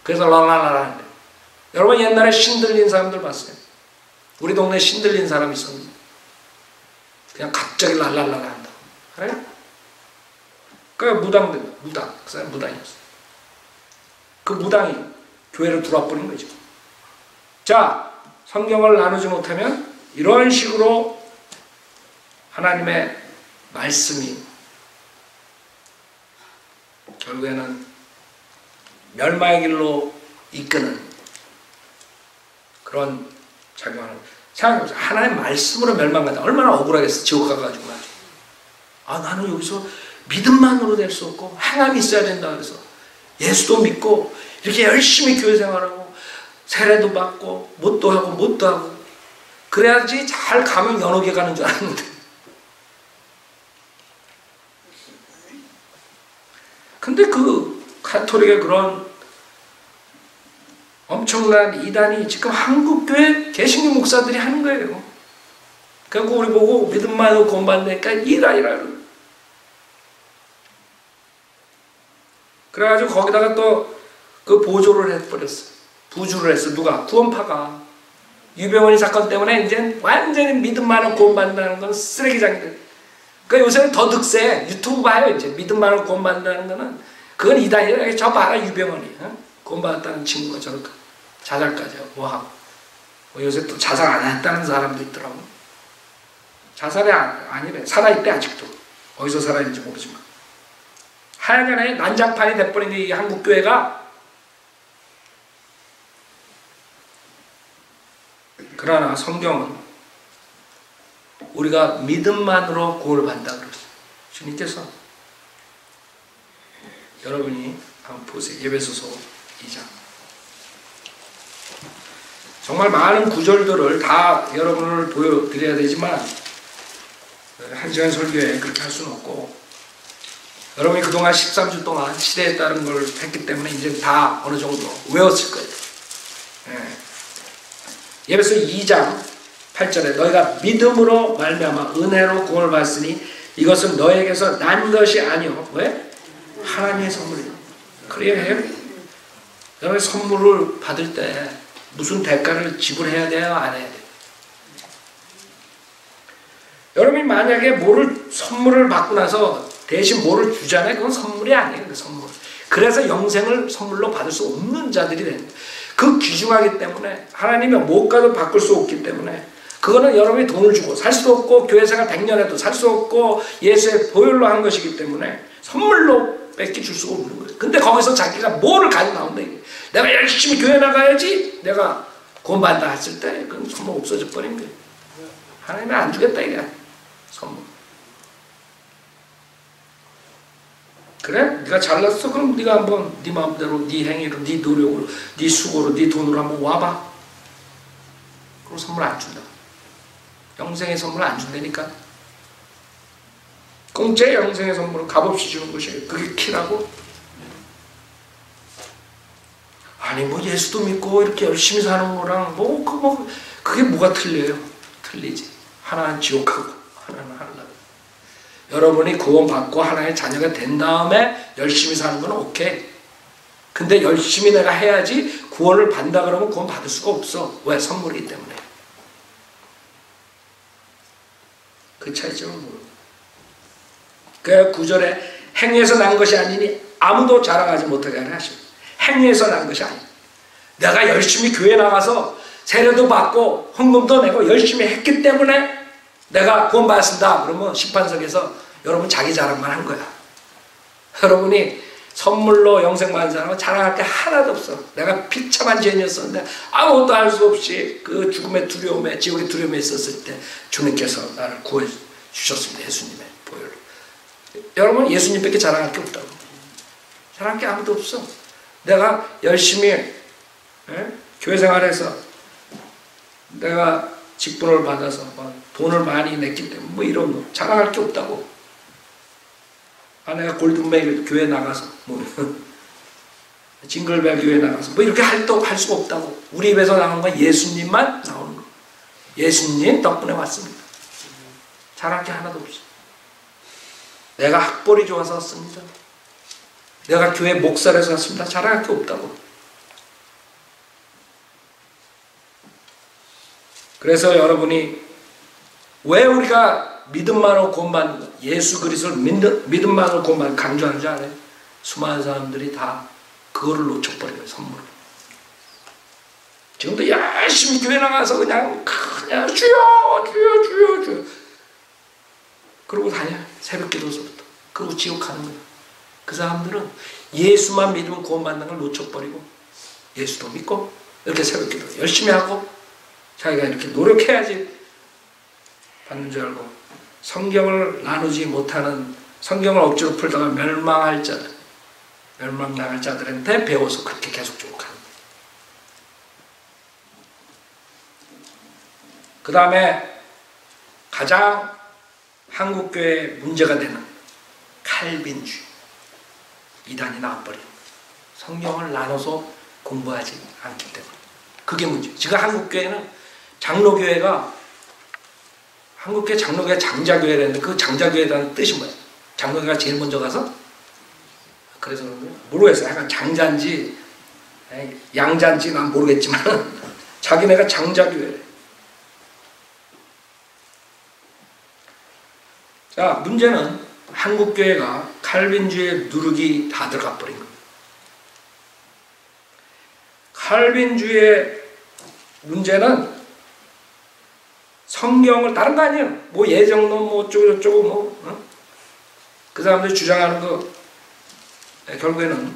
그래서 랄랄랄라 하는데, 여러분 옛날에 신 들린 사람들 봤어요? 우리 동네에 신 들린 사람이 있었는데 그냥 갑자기 랄랄랄라 한다고. 그래? 그러니까 무당들, 무당. 그 사람 무당이었어. 그 무당이 교회를 들어와버린 거죠. 자, 성경을 나누지 못하면 이런 식으로 하나님의 말씀이 결국에는 멸망의 길로 이끄는 그런 작용하는. 생각해보세요. 하나님의 말씀으로 멸망한다. 얼마나 억울하겠어. 지옥 가가지고 말이야. 아, 나는 여기서 믿음만으로 될 수 없고 행함이 있어야 된다. 그래서 예수도 믿고 이렇게 열심히 교회 생활하고 세례도 받고 뭣도 하고 뭣도 하고 그래야지 잘 가면 연옥에 가는 줄 알았는데, 근데 그 가톨릭의 그런 엄청난 이단이 지금 한국교회 개신교 목사들이 하는 거예요. 그래서 우리 보고 믿음만으로 구원받으니까 이라. 그래가지고 거기다가 또 그 보조를 해버렸어. 부주를 했어. 누가? 구원파가. 유병원이 사건 때문에 이제 완전히 믿음만으로 구원받는다는 건 쓰레기장이 돼. 그러니까 요새는 더 득세. 유튜브 봐요. 이제 믿음만으로 구원받는다는 거는 그건 이단이라. 저 봐라 유병원이. 구원받았다는 친구가 저렇게 자살까지 하고 뭐하고. 요새 또 자살 안 했다는 사람도 있더라고. 자살이 아니래. 살아있대 아직도. 어디서 살아있는지 모르지만. 하여간에 난장판이 돼버린 게 이 한국교회가. 그러나 성경은 우리가 믿음만으로 구원을 받는다고 그랬어요. 주님께서. 여러분이 한번 보세요. 에베소서 2장. 정말 많은 구절들을 다 여러분을 보여드려야 되지만 한 시간 설교에 그렇게 할 수는 없고, 여러분이 그동안 13주 동안 시대에 따른 걸 했기 때문에 이제 다 어느 정도 외웠을 거예요. 에베소 2장 8절에 너희가 믿음으로 말미암아 은혜로 구원을 받았으니 이것은 너에게서 난 것이 아니요. 왜? 하나님의 선물이에요. 그래야 해요. 여러분 선물을 받을 때 무슨 대가를 지불해야 돼요? 안 해야 돼요? 여러분이 만약에 선물을 받고 나서 대신 뭐를 주잖아요. 그건 선물이 아니에요. 그 선물. 그래서 영생을 선물로 받을 수 없는 자들이 됩니다. 그 귀중하기 때문에 하나님이 무엇과도 바꿀 수 없기 때문에 그거는 여러분이 돈을 주고 살 수도 없고 교회생활 100년 해도 살 수 없고 예수의 보혈로 한 것이기 때문에 선물로 뺏기 줄 수가 없는 거예요. 근데 거기서 자기가 뭐를 가지고 나온다 이게. 내가 열심히 교회 나가야지 내가 구원받는다 했을 때 그건 선물 없어져 버린 거예요. 하나님이 안 주겠다 이게 선물. 그래? 네가 잘났어? 그럼 네가 한번 네 마음대로 네 행위로 네 노력으로 네 수고로 네 돈으로 한번 와봐. 그럼 선물 안 준다. 영생의 선물 안 준다니까. 공짜의 영생의 선물은 값없이 주는 것이에요. 그게 키라고? 아니 뭐 예수도 믿고 이렇게 열심히 사는 거랑 그게 뭐가 틀려요? 틀리지. 하나는 지옥하고 하나는 하늘나라. 여러분이 구원받고 하나님의 자녀가 된 다음에 열심히 사는 건 오케이. 근데 열심히 내가 해야지 구원을 받는다 그러면 구원 받을 수가 없어. 왜? 선물이기 때문에. 그 차이점은 모르고. 그 9절에 행위에서 난 것이 아니니 아무도 자랑하지 못하게 하라 하십니다. 행위에서 난 것이 아니야. 내가 열심히 교회 나가서 세례도 받고 헌금도 내고 열심히 했기 때문에 내가 구원받았습니다. 그러면 심판석에서 여러분 자기 자랑만 한 거야. 여러분이 선물로 영생 받은 사람은 자랑할 게 하나도 없어. 내가 비참한 죄인이었었는데 아무것도 할 수 없이 그 죽음의 두려움에 지옥의 두려움에 있었을 때 주님께서 나를 구해 주셨습니다. 예수님의 보혈로. 여러분 예수님밖에 자랑할 게 없다고. 자랑할 게 아무도 없어. 내가 열심히 교회 생활해서 내가 직분을 받아서 돈을 많이 냈기 때문에 뭐 이런 거 자랑할 게 없다고. 내가 골든벨 교회 나가서 징글벨 교회 나가서 이렇게 할 수가 없다고. 우리 입에서 나오는 건 예수님만 나오는 거. 예수님 덕분에 왔습니다. 자랑할 게 하나도 없어. 내가 학벌이 좋아서 왔습니다. 내가 교회 목사를 해서 왔습니다. 자랑할 게 없다고. 그래서 여러분이 왜 우리가 믿음만으로 구원받는 것, 예수 그리스도를 믿음만으로 구원받는 강조하는 줄 알아요? 수많은 사람들이 다 그거를 놓쳐버린 거예요. 선물을. 지금도 열심히 교회 나가서 그냥 주여 주여 주여 주여 그러고 다녀. 새벽 기도서부터. 그리고 지옥 가는 거예요. 그 사람들은 예수만 믿으면 구원받는 걸 놓쳐버리고 예수도 믿고 이렇게 새벽 기도 열심히 하고 자기가 이렇게 노력해야지 받는 줄 알고 성경을 나누지 못하는, 성경을 억지로 풀다가 멸망할 자들, 멸망 나갈 자들한테 배워서 그렇게 계속적으로 가는 거예요. 그 다음에 가장 한국교회에 문제가 되는 칼빈주의 이단이 나와버려요. 성경을 나눠서 공부하지 않기 때문에. 그게 문제예요. 지금 한국교회는 장로교회가, 한국교회 장로교회 장자교회라는데 그 장자교회라는 뜻이 뭐예요? 장로교회가 제일 먼저 가서? 그래서 모르겠어요. 약간 장자인지 양자인지 난 모르겠지만 자기네가 장자교회래. 자, 문제는 한국교회가 칼빈주의 누룩이 다 들어가 버린 겁니다. 칼빈주의 문제는 성경을, 다른 거 아니에요. 뭐 예정론 뭐 어쩌고 뭐 그 사람들이 주장하는 거 결국에는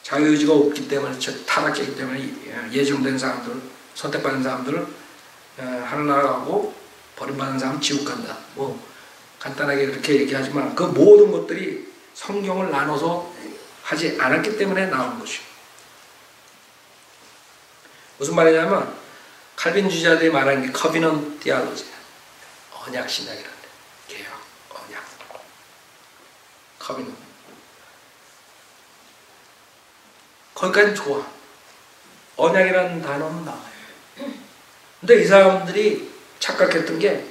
자유의지가 없기 때문에, 타락했기 때문에 예정된 사람들, 선택받은 사람들을 하늘나라 가고 버림받은 사람 지옥 간다. 뭐 간단하게 그렇게 얘기하지만 그 모든 것들이 성경을 나눠서 하지 않았기 때문에 나온 것이요. 무슨 말이냐면 칼빈주의자들이 말하는 게 커비넌트 디알로지야. 언약 신학이란데. 개혁, 언약. 커비넌트. 거기까지는 좋아. 언약이라는 단어는 나와요. 근데 이 사람들이 착각했던 게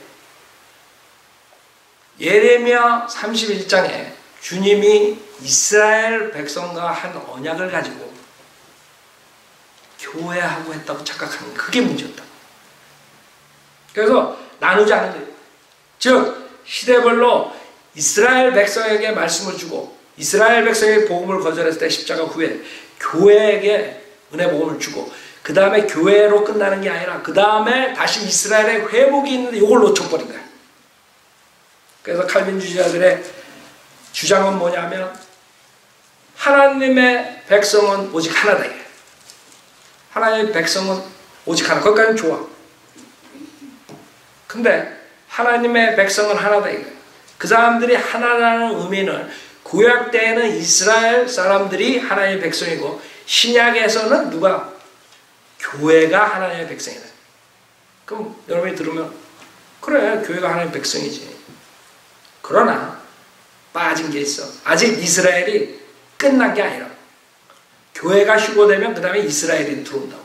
예레미야 31장에 주님이 이스라엘 백성과 한 언약을 가지고 교회하고 했다고 착각하는, 그게 문제였다. 그래서 나누지 않은 거예요. 즉 시대별로 이스라엘 백성에게 말씀을 주고 이스라엘 백성의 복음을 거절했을 때 십자가 후에 교회에게 은혜 복음을 주고 그 다음에 교회로 끝나는 게 아니라 그 다음에 다시 이스라엘의 회복이 있는데 이걸 놓쳐버린 거야. 그래서 칼빈주의자들의 주장은 뭐냐면 하나님의 백성은 오직 하나다. 하나님의 백성은 오직 하나. 거기까지는 좋아. 근데 하나님의 백성은 하나다. 그 사람들이 하나라는 의미는 구약 때에는 이스라엘 사람들이 하나님의 백성이고 신약에서는 누가? 교회가 하나님의 백성이다. 그럼 여러분이 들으면 그래, 교회가 하나님의 백성이지. 그러나 빠진 게 있어. 아직 이스라엘이 끝난 게 아니라 교회가 휴거되면 그 다음에 이스라엘이 들어온다고.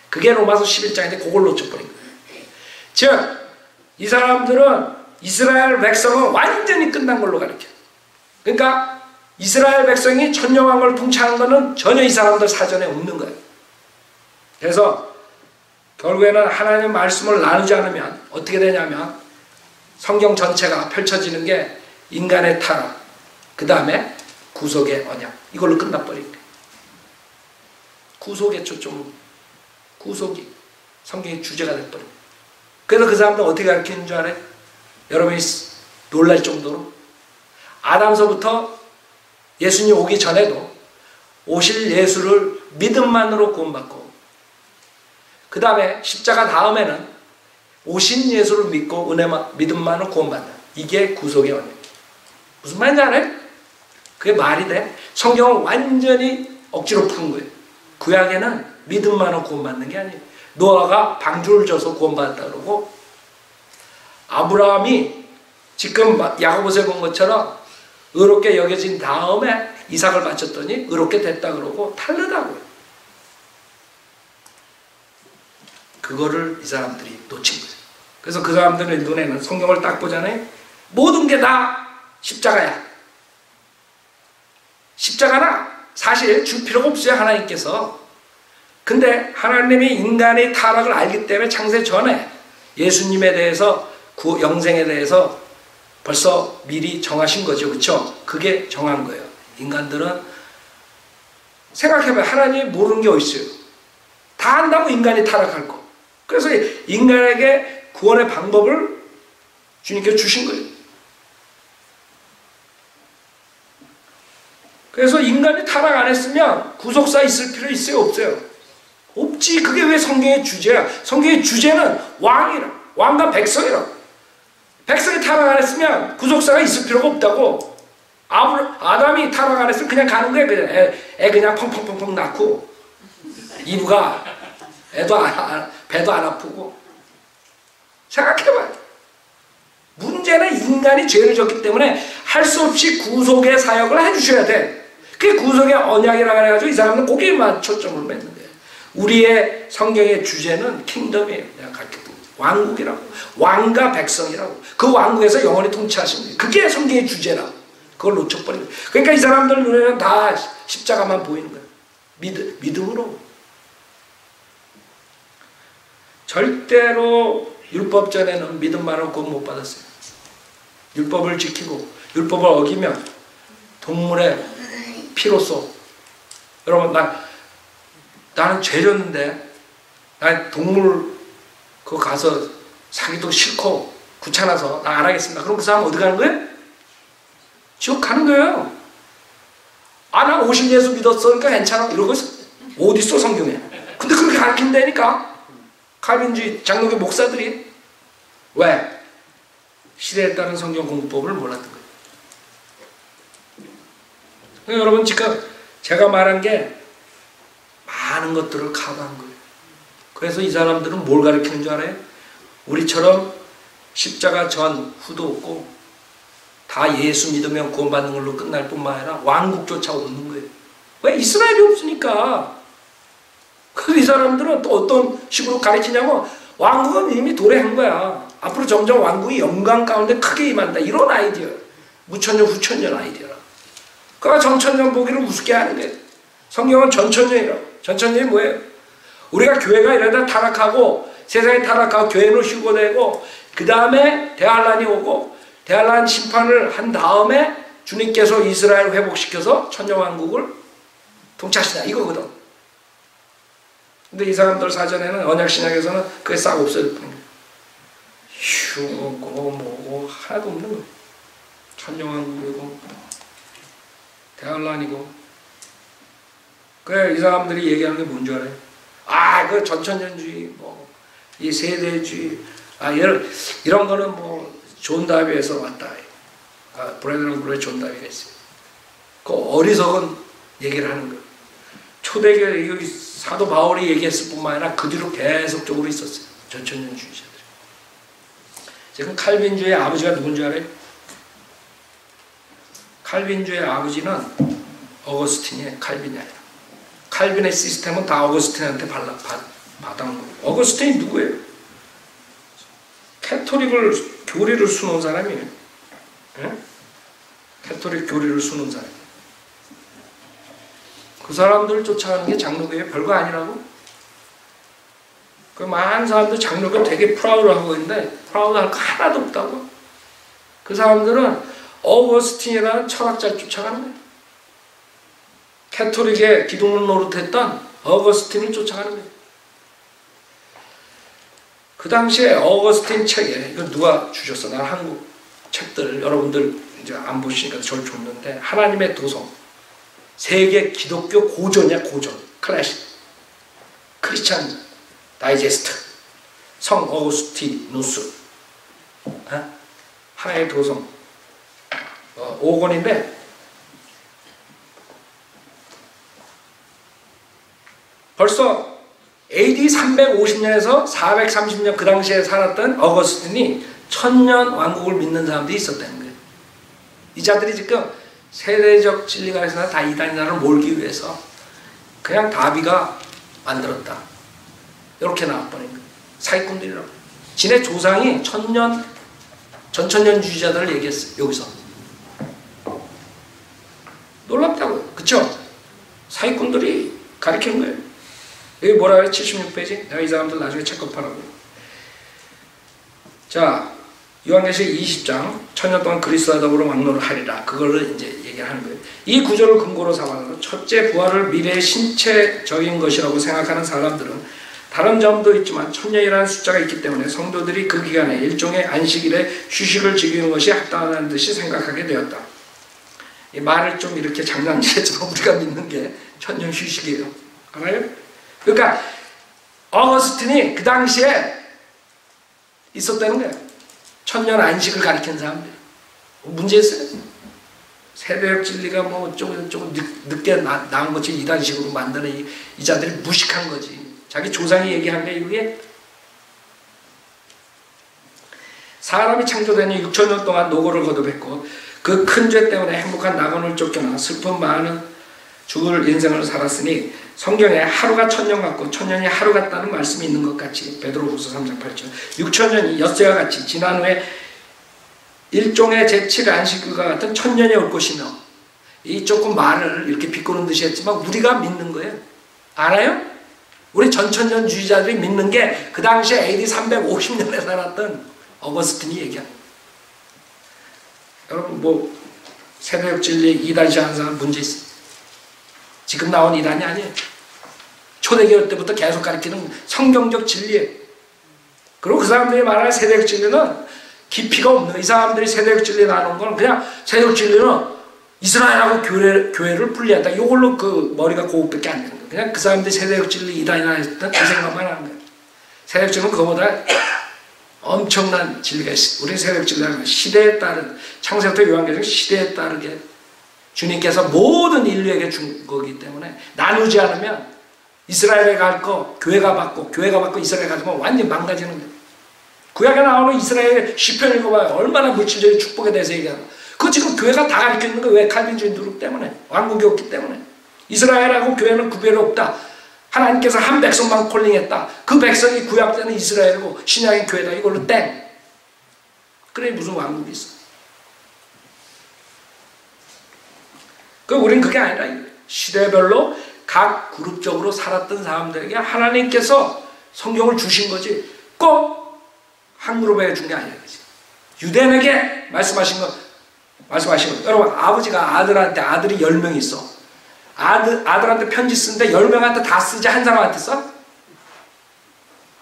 그게 로마서 11장인데 그걸 놓쳐버린 거예요. 즉 이 사람들은 이스라엘 백성은 완전히 끝난 걸로 가르쳐. 그러니까 이스라엘 백성이 천년왕국을 통치하는 것은 전혀 이 사람들 사전에 없는 거예요. 그래서 결국에는 하나님의 말씀을 나누지 않으면 어떻게 되냐면 성경 전체가 펼쳐지는 게 인간의 타락, 그 다음에 구속의 언약, 이걸로 끝나버린 거예요. 구속의 초점, 구속이 성경의 주제가 돼버린 거예요. 그래서 그 사람들 어떻게 가르치는 줄 알아요? 여러분이 놀랄 정도로 아담서부터 예수님 오기 전에도 오실 예수를 믿음만으로 구원받고 그 다음에 십자가 다음에는 오신 예수를 믿고 믿음만으로 구원받는, 이게 구속의 언약. 무슨 말인지 알아요? 그게 말이 돼? 성경을 완전히 억지로 푸는 거예요. 구약에는 믿음만으로 구원받는 게 아니에요. 노아가 방주를 져서 구원받았다 그러고 아브라함이 지금 야고보서에 본 것처럼 의롭게 여겨진 다음에 이삭을 바쳤더니 의롭게 됐다 그러고 다르다고요. 그거를 이 사람들이 놓친 거죠. 그래서 그 사람들의 눈에는 성경을 딱 보잖아요. 모든 게 다 십자가야. 십자가는 사실 줄 필요가 없어요, 하나님께서. 근데 하나님이 인간의 타락을 알기 때문에 창세 전에 예수님에 대해서 영생에 대해서 벌써 미리 정하신 거죠. 그렇죠? 그게 정한 거예요. 인간들은 생각해봐요. 하나님이 모르는 게 어디 있어요? 다 안다고 인간이 타락할 거. 그래서 인간에게 구원의 방법을 주님께서 주신 거예요. 그래서 인간이 타락 안 했으면 구속사 있을 필요 있어요? 없어요? 없지. 그게 왜 성경의 주제야? 성경의 주제는 왕과 백성이라고. 백성이 타락 안 했으면 구속사가 있을 필요가 없다고. 아담이 타락 안 했으면 그냥 가는 거야. 그냥 애 그냥 펑펑펑펑 낳고 이브가 배도 안 아프고. 생각해봐요. 문제는 인간이 죄를 졌기 때문에 할 수 없이 구속의 사역을 해주셔야 돼. 그게 구속의 언약이라고 해가지고 이 사람은 거기에만 초점을 맺는 거예요. 우리의 성경의 주제는 킹덤이에요. 내가 가르쳤던 왕국이라고. 왕과 백성이라고. 그 왕국에서 영원히 통치하시는 거예요. 그게 성경의 주제라고. 그걸 놓쳐버린 거예요. 그러니까 이 사람들 눈에는 다 십자가만 보이는 거예요. 믿음으로. 절대로 율법 전에는 믿음만으로 구원 못 받았어요. 율법을 지키고 율법을 어기면 동물의 피로써. 여러분, 나는 죄졌는데 난 동물 그거 가서 사기도 싫고 귀찮아서 나 안 하겠습니다. 그럼 그 사람 어디 가는 거예요? 지옥 가는 거예요. 나 오실 예수 믿었어. 그러니까 괜찮아. 이러고 있어. 어디 있어 성경에. 근데 그렇게 가르친다니까. 칼빈주의 장로교 목사들이. 왜? 시대에 따른 성경 공부법을 몰랐던 거예요. 그러니까 여러분, 지금 제가 말한 게 많은 것들을 커버한 거예요. 그래서 이 사람들은 뭘 가르치는 줄 알아요? 우리처럼 십자가 전 후도 없고 다 예수 믿으면 구원받는 걸로 끝날 뿐만 아니라 왕국조차 없는 거예요. 왜? 이스라엘이 없으니까. 그래서 이 사람들은 또 어떤 식으로 가르치냐면 왕국은 이미 도래한 거야. 앞으로 점점 왕국이 영광 가운데 크게 임한다. 이런 아이디어. 무천년 후천년 아이디어라. 그러니까 전천년 보기를 우습게 하는 거예요. 성경은 전천년이라고. 전천년이 뭐예요? 우리가 교회가 이러다 타락하고 세상이 타락하고 교회로 휴거되고 그 다음에 대환란이 오고 대환란 심판을 한 다음에 주님께서 이스라엘 회복시켜서 천년왕국을 통치하시다 이거거든. 근데 이 사람들 사전에는 언약신약에서는 그게 싹 없어질 뿐이에요. 휴고 뭐고 하나도 없는 거예요. 천년왕국이고 대환란이고. 그래, 이 사람들이 얘기하는 게 뭔 줄 알아요? 그 전천년주의, 이 세대주의, 이런 거는 존 다비에서 왔다. 브래드런 블루의 존 다비가 있어요. 그 어리석은 얘기를 하는 거예요. 초대교회 여기 사도 바울이 얘기했을 뿐만 아니라 그 뒤로 계속적으로 있었어요. 전천년주의자들이. 지금 칼빈주의 아버지가 누군지 알아요? 칼빈주의 아버지는 어거스틴이에요. 칼빈이 아니라. 칼빈의 시스템은 다 어거스틴한테 받은 거예요. 어거스틴이 누구예요? 교리를 수놓은 사람이에요. 네? 캐토릭 교리를 수놓은 사람. 그 사람들을 쫓아가는 게 장로교회 별거 아니라고? 그 많은 사람들 장로교 되게 프라우드하고 있는데 프라우드할 거 하나도 없다고? 그 사람들은 어거스틴이라는 철학자를 쫓아가는 거예요. 캐토릭의 기독론 노릇했던 어거스틴을 쫓아가는 거예요. 그 당시에 어거스틴 책에, 이거 누가 주셨어? 난 한국 책들, 여러분들 이제 안 보시니까 절 줬는데, 하나님의 도성. 세계 기독교 고전이야, 고전. 클래식. 크리스찬 다이제스트. 성 어거스티누스. 하나의 도성. 5권인데, 벌써 AD 350년에서 430년 그 당시에 살았던 어거스틴이 천년 왕국을 믿는 사람들이 있었다는 거예요. 이 자들이 지금 세대적 진리가 있어서 다 이단이나를 몰기 위해서 그냥 다비가 만들었다. 이렇게 나와버린 거예요. 사기꾼들이라고. 지네 조상이 전천년주의자들을 얘기했어요. 여기서. 놀랍다고요. 그 가르치는 거예요. 여기 뭐라 그래? 76페이지? 내가 이 사람들 나중에 책급하라고. 자, 요한계시록 20장 천년 동안 그리스도와 더불어 왕노를 하리라. 그거를 이제 얘기하는 거예요. 이 구절을 근거로 삼아서 첫째 부활을 미래의 신체적인 것이라고 생각하는 사람들은 다른 점도 있지만 천년이라는 숫자가 있기 때문에 성도들이 그 기간에 일종의 안식일에 휴식을 즐기는 것이 합당하다는 듯이 생각하게 되었다. 이 말을 좀 이렇게 장난질했지만 우리가 믿는 게 천년 휴식이에요. 알아요? 그러니까 어거스틴이 그 당시에 있었다는 거예요. 천년 안식을 가리키는 사람들. 문제 있어요? 세대적 진리가 뭐 조금 늦게 나온 거지 이단식으로 만드는 이 자들이 무식한 거지. 자기 조상이 얘기한 게 이게 사람이 창조된 지 6천년 동안 노고를 거듭했고 그 큰 죄 때문에 행복한 낙원을 쫓겨나 슬픔 많은 죽을 인생을 살았으니 성경에 하루가 천년 같고 천년이 하루 같다는 말씀이 있는 것 같이 베드로후서 3장 8절 6천년이 엿새와 같이 지난 후에 일종의 제7 안식일과 같은 천년이 올 것이며 이 조금 말을 이렇게 비꼬는 듯이 했지만 우리가 믿는 거예요. 알아요? 우리 전천년주의자들이 믿는 게 그 당시에 AD 350년에 살았던 어거스틴이 얘기합니다. 여러분 뭐 세대적 진리 이단시 하는 사람 문제 있어요. 지금 나온 이단이 아니에요. 초대교회 때부터 계속 가르치는 성경적 진리예요. 그리고 그 사람들이 말하는 세대적 진리는 깊이가 없는 이 사람들이 세대적 진리 나누는 건 그냥 세대적 진리는 이스라엘하고 교회를 분리한다. 이걸로 그 머리가 그것밖에 안 되는 거예요. 그냥 그 사람들이 세대적 진리 이단이나 했던 그 생각만 하는 거예요. 세대적 진리는 그거보다 엄청난 진리가 있어요. 우리 세대적 진리는 시대에 따른 창세부터 요한계시록 시대에 따르게 주님께서 모든 인류에게 준 거기 때문에 나누지 않으면 이스라엘에 갈 거 교회가 받고 교회가 받고 이스라엘 가지면 완전히 망가지는 거예요. 구약에 나오는 이스라엘 시편 읽어봐요. 얼마나 물질적인 축복에 대해서 얘기하는 그 지금 교회가 다 가르쳐 있는 거 왜? 칼빈주의 누룩 때문에 왕국이 없기 때문에 이스라엘하고 교회는 구별이 없다. 하나님께서 한 백성만 콜링했다. 그 백성이 구약 때는 이스라엘이고 신약의 교회다. 이걸로 땡. 그래 무슨 왕국이 있어. 우린 그게 아니라 시대별로 각 그룹적으로 살았던 사람들에게 하나님께서 성경을 주신 거지 꼭 한 그룹에 준 게 아니라 유대인에게 말씀하신 거 여러분 아버지가 아들한테 아들이 10명 있어. 아들한테 편지 쓰는데 10명한테 다 쓰지 한 사람한테 써?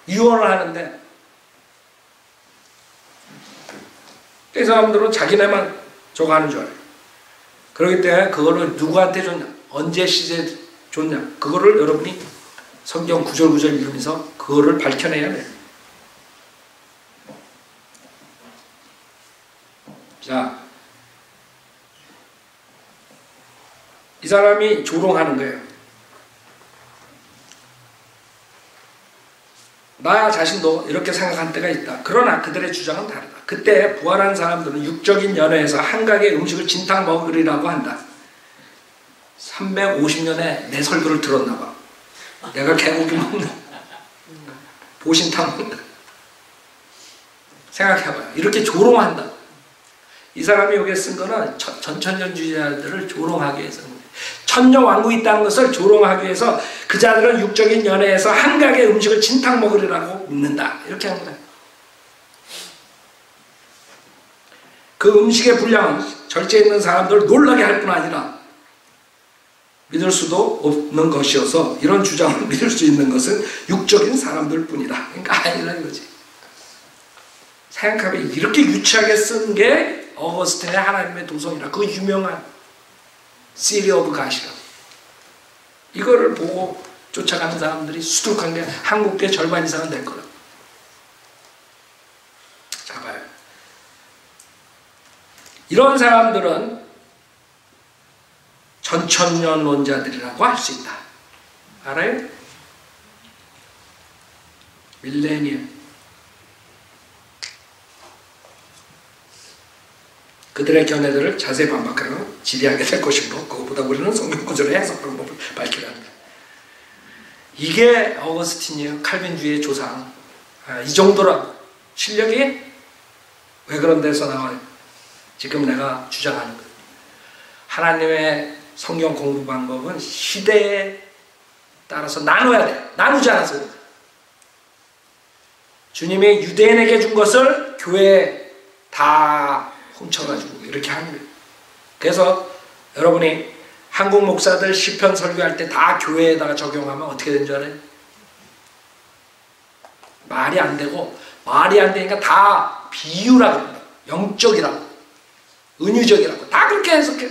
유언을 하는데 이 사람들은 자기네만 저거 하는 줄 알아요. 그렇기 때문에 그거를 누구한테 줬냐 언제 시대에 줬냐 그거를 여러분이 성경 구절구절 읽으면서 그거를 밝혀내야 돼요. 자, 이 사람이 조롱하는 거예요. 나 자신도 이렇게 생각한 때가 있다. 그러나 그들의 주장은 다르다. 그때 부활한 사람들은 육적인 연회에서 한가게 음식을 진탕 먹으리라고 한다. 350년에 내 설교를 들었나 봐. 내가 개고기 먹는 보신탕 먹는 생각해봐요. 이렇게 조롱한다. 이 사람이 여기에 쓴 거는 전천년주의자들을 조롱하기 위해서 천년 왕국이 있다는 것을 조롱하기 위해서 그 자들은 육적인 연회에서 한가게 음식을 진탕 먹으리라고 믿는다. 이렇게 하는 거예요. 그 음식의 분량은 절제에 있는 사람들을 놀라게 할 뿐 아니라 믿을 수도 없는 것이어서 이런 주장을 믿을 수 있는 것은 육적인 사람들 뿐이다. 그러니까 아니라는 거지. 생각하면 이렇게 유치하게 쓴 게 어거스틴의 하나님의 도성이라 그 유명한 시리 오브 갓이라고. 이거를 보고 쫓아가는 사람들이 수두룩한 게 한국계 절반 이상은 될 거라고. 자 봐요. 이런 사람들은 전천년론자들이라고 할 수 있다. 알아요? 밀레니엄. 그들의 견해들을 자세히 반박하려면 지리하게 될 것이고 그것보다 우리는 성경 구절의 해석 방법을 밝히려 합니다. 이게 어거스틴이에요. 칼빈주의의 조상. 이 정도라 실력이 왜 그런 데서 나와요? 지금 내가 주장하는 거예요. 하나님의 성경 공부 방법은 시대에 따라서 나눠야 돼. 나누지 않아서. 주님이 유대인에게 준 것을 교회에 다 훔쳐가지고 이렇게 하는 거예요. 그래서 여러분이 한국 목사들 시편 설교할 때 다 교회에다가 적용하면 어떻게 되는 줄 알아요? 말이 안 되고, 말이 안 되니까 다 비유라고 합니다. 영적이라고, 은유적이라고 다 그렇게 해석해.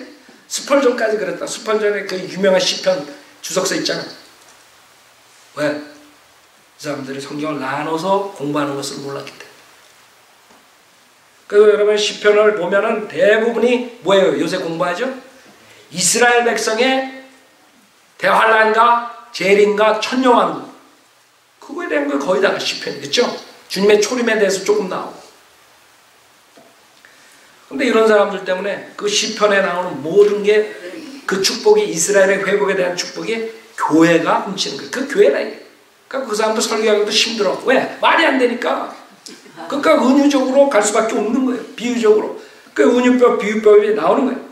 스펄전까지 그랬다. 스펄전의 그 유명한 시편 주석서 있잖아요. 왜? 이 사람들이 성경을 나눠서 공부하는 것을 몰랐기 때문에. 그래서 여러분 시편을 보면은 대부분이 뭐예요? 요새 공부하죠? 이스라엘 백성의 대환란과 재림과 천년왕국, 그거에 대한 거 거의 다가 시편이겠죠? 주님의 초림에 대해서 조금 나오고. 근데 이런 사람들 때문에 그 시편에 나오는 모든 게, 그 축복이, 이스라엘의 회복에 대한 축복이 교회가 훔치는 거예요. 그 교회라 이게. 그러니까 그 사람도 설교하기도 힘들어. 왜? 말이 안 되니까. 그러니까 은유적으로 갈 수밖에 없는 거예요. 비유적으로. 그 은유법, 비유법이 나오는 거예요.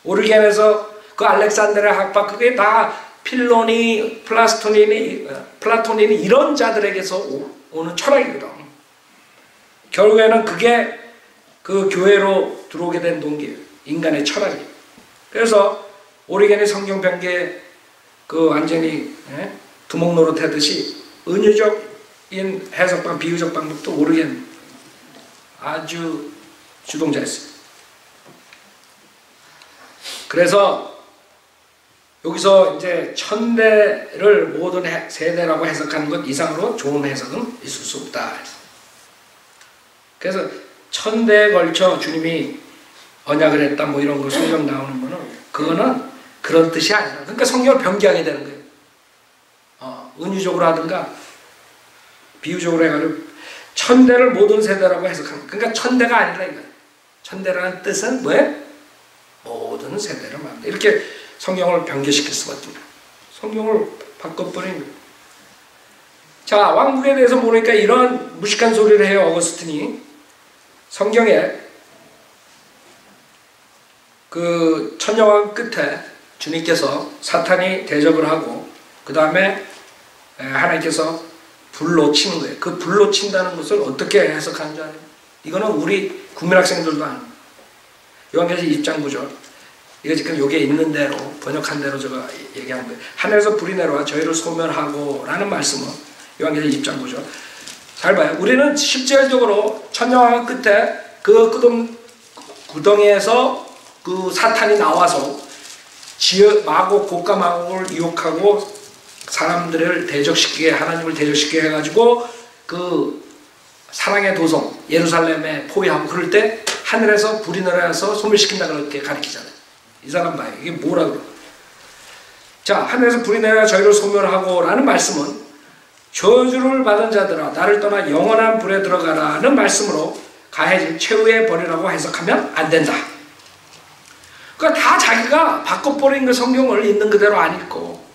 오르겐에서 그 알렉산드르 학파, 그게 다 필론이, 플라토니니 이런 자들에게서 오는 철학이거든. 결국에는 그게 그 교회로 들어오게 된 동기예요. 인간의 철학이에요. 그래서 오리겐이 성경 변기에 그 완전히 두목 노릇하듯이 은유적인 해석방, 비유적 방법도 오리겐 아주 주동자였어요. 그래서 여기서 이제 천대를 모든 세대라고 해석하는 것 이상으로 좋은 해석은 있을 수 없다. 그래서 천대에 걸쳐 주님이 언약을 했다 뭐 이런 거 성경 나오는 거는, 그거는 그런 뜻이 아니라, 그러니까 성경을 변기하게 되는 거예요. 은유적으로 하든가 비유적으로 해가지고 천대를 모든 세대라고 해석하는 거예요. 그러니까 천대가 아니라 이거예요. 천대라는 뜻은 뭐예요? 모든 세대를 말한다. 이렇게 성경을 변개시킬 수밖에 없어요. 성경을 바꿔버린 거예요. 자, 왕국에 대해서 모르니까 이런 무식한 소리를 해요. 어거스틴이 성경에 그 천년왕 끝에 주님께서 사탄이 대적을 하고 그 다음에 하나님께서 불로 치는 거예요. 그 불로 친다는 것을 어떻게 해석하는 줄 알아요? 이거는 우리 국민학생들도 아닙니다. 요한계시록 20장 9절. 이거 지금 여기에 있는 대로, 번역한 대로 제가 얘기하는 거예요. 하늘에서 불이 내려와 저희를 소멸하고 라는 말씀은 요한계시록 20장 9절. 잘 봐요. 우리는 실질적으로 천년왕 끝에 그 구덩이에서 그 사탄이 나와서 마곡, 고가 마곡을 유혹하고 사람들을 대적시키게, 하나님을 대적시키게 해가지고 그 사랑의 도성 예루살렘에 포위하고 그럴 때 하늘에서 불이 내려와서 소멸시킨다 그렇게 가르치잖아요. 이 사람 봐요. 이게 뭐라 그래요? 자, 하늘에서 불이 내려와 저희를 소멸하고 라는 말씀은 저주를 받은 자들아 나를 떠나 영원한 불에 들어가라는 말씀으로 가해질 최후의 벌이라고 해석하면 안 된다. 그러니까 다 자기가 바꿔버린 그 성경을 있는 그대로 안 읽고,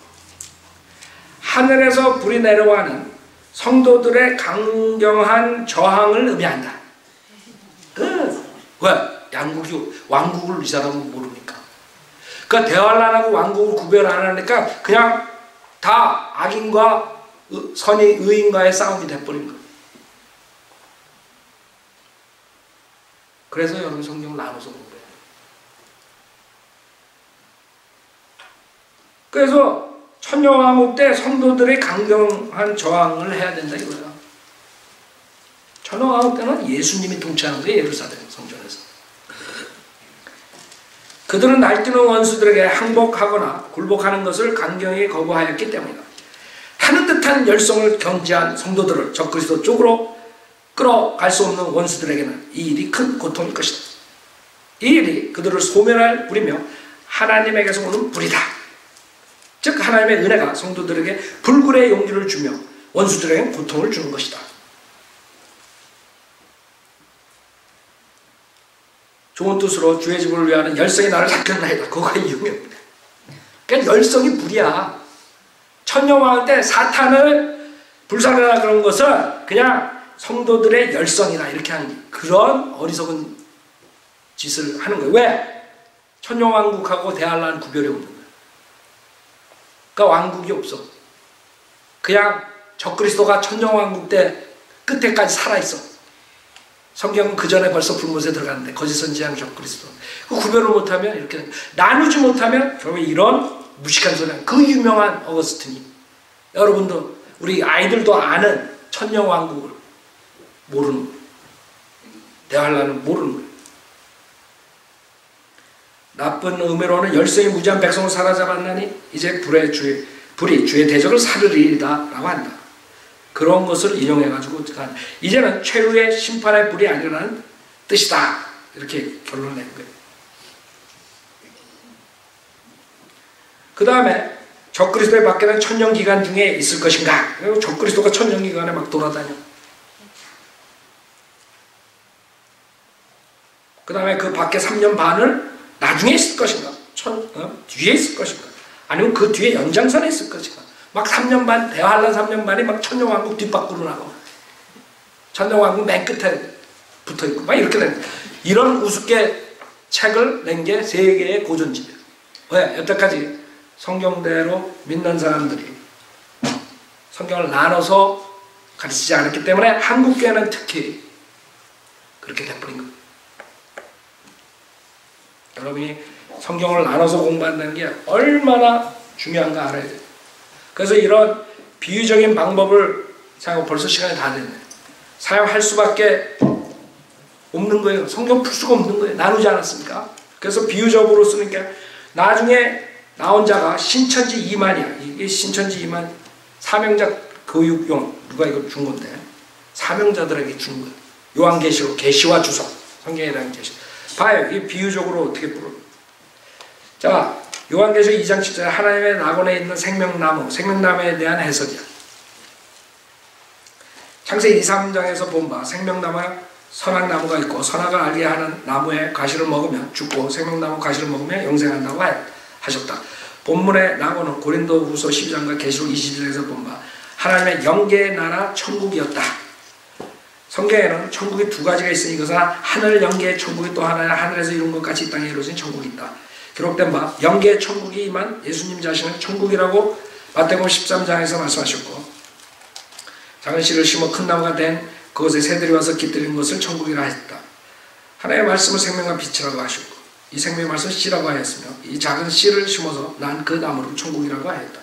하늘에서 불이 내려와는 성도들의 강경한 저항을 의미한다. 왜? 왕국을 이 사람은 모르니까. 그러니까 대환란하고 왕국을 구별 안 하니까 그냥 다 악인과 의인과의 싸움이 돼버린 거예요. 그래서 여러분 성경을 나눠서 공부해요. 그래서 천년왕국 때 성도들의 강경한 저항을 해야 된다 이거야. 천년왕국 때는 예수님이 통치하는 거예요. 예루살렘 성전에서. 그들은 날뛰는 원수들에게 항복하거나 굴복하는 것을 강경히 거부하였기 때문이다. 타는 듯한 열성을 경지한 성도들을 적그리스도 쪽으로 끌어갈 수 없는 원수들에게는 이 일이 큰 고통일 것이다. 이 일이 그들을 소멸할 불이며 하나님에게서 오는 불이다. 즉 하나님의 은혜가 성도들에게 불굴의 용기를 주며 원수들에게 고통을 주는 것이다. 좋은 뜻으로 주의 집을 위하는 열성이 나를 닦였나이다. 그거가 유명합니다. 그러니까 열성이 불이야. 천년왕국 때 사탄을 불살하라 그런 것은 그냥 성도들의 열성이다 이렇게 하는 그런 어리석은 짓을 하는 거예요. 왜? 천년왕국하고 대환란 구별이 없는 거예요. 그러니까 왕국이 없어. 그냥 적그리스도가 천정왕국 때 끝에까지 살아있어. 성경은 그 전에 벌써 불못에 들어갔는데 거짓 선지자랑 적그리스도. 그 구별을 못하면 이렇게 나누지 못하면 결국 이런 무식한 소리. 그 유명한 어거스틴이 여러분도 우리 아이들도 아는 천년왕국을 모르는 거예요. 대환란을 모르는 거예요. 나쁜 의미로는 열성이 무지한 백성을 사로잡았나니 이제 불이 주의 대적을 사르리이다 라고 한다. 그런 것을 인용해가지고 이제는 최후의 심판의 불이 아니라는 뜻이다 이렇게 결론을 낸 거예요. 그 다음에 적그리스도의 밖에는 천년기간 중에 있을 것인가. 적그리스도가 천년기간에 막 돌아다녀. 그 다음에 그 밖에 3년 반을 나중에 있을 것인가? 뒤에 있을 것인가? 아니면 그 뒤에 연장선에 있을 것인가? 막 3년 반, 대환란 3년 반이 막 천년왕국 뒷밖으로 나고 천년왕국 맨 끝에 붙어있고 막 이렇게 된 이런 우습게 책을 낸 게 세계의 고전집이에요. 왜? 여태까지 성경대로 믿는 사람들이 성경을 나눠서 가르치지 않았기 때문에 한국교회는 특히 그렇게 돼버린 거예요. 여러분이 성경을 나눠서 공부한다는 게 얼마나 중요한가 알아야 돼요. 그래서 이런 비유적인 방법을 사용, 벌써 시간이 다 됐네. 사용할 수밖에 없는 거예요. 성경 풀 수가 없는 거예요. 나누지 않았습니까? 그래서 비유적으로 쓰는 게 나중에 나온 자가 신천지 이만이야. 이게 신천지 이만 사명자 교육용 누가 이걸 준 건데 사명자들에게 준 거예요. 요한계시록 계시와 주석 성경에 대한 계시. 봐요. 이 비유적으로 어떻게 풀어. 자, 요한계시록 2장 7절에 하나님의 낙원에 있는 생명나무, 생명나무에 대한 해석이야. 창세기 2, 3장에서 본 바 생명나무에 선악나무가 있고 선악을 알게 하는 나무의 가시를 먹으면 죽고 생명나무 가시를 먹으면 영생한다고 하셨다. 본문의 낙원은 고린도후서 12장과 계시록 20장에서 본 바 하나님의 영계의 나라 천국이었다. 성경에는 천국이 두 가지가 있으니 이것은 하늘 영계의 천국이 또 하나는 하늘에서 이룬 것 같이 이 땅에 이루어진 천국이 있다. 기록된 바 영계의 천국이 임한 예수님 자신은 천국이라고 마태복음 13장에서 말씀하셨고 작은 씨를 심어 큰 나무가 된 그것에 새들이 와서 깃들인 것을 천국이라 했다. 하나님의 말씀을 생명과 빛이라고 하셨고 이 생명의 말씀을 씨라고 하였으며 이 작은 씨를 심어서 난 그 나무를 천국이라고 하였다.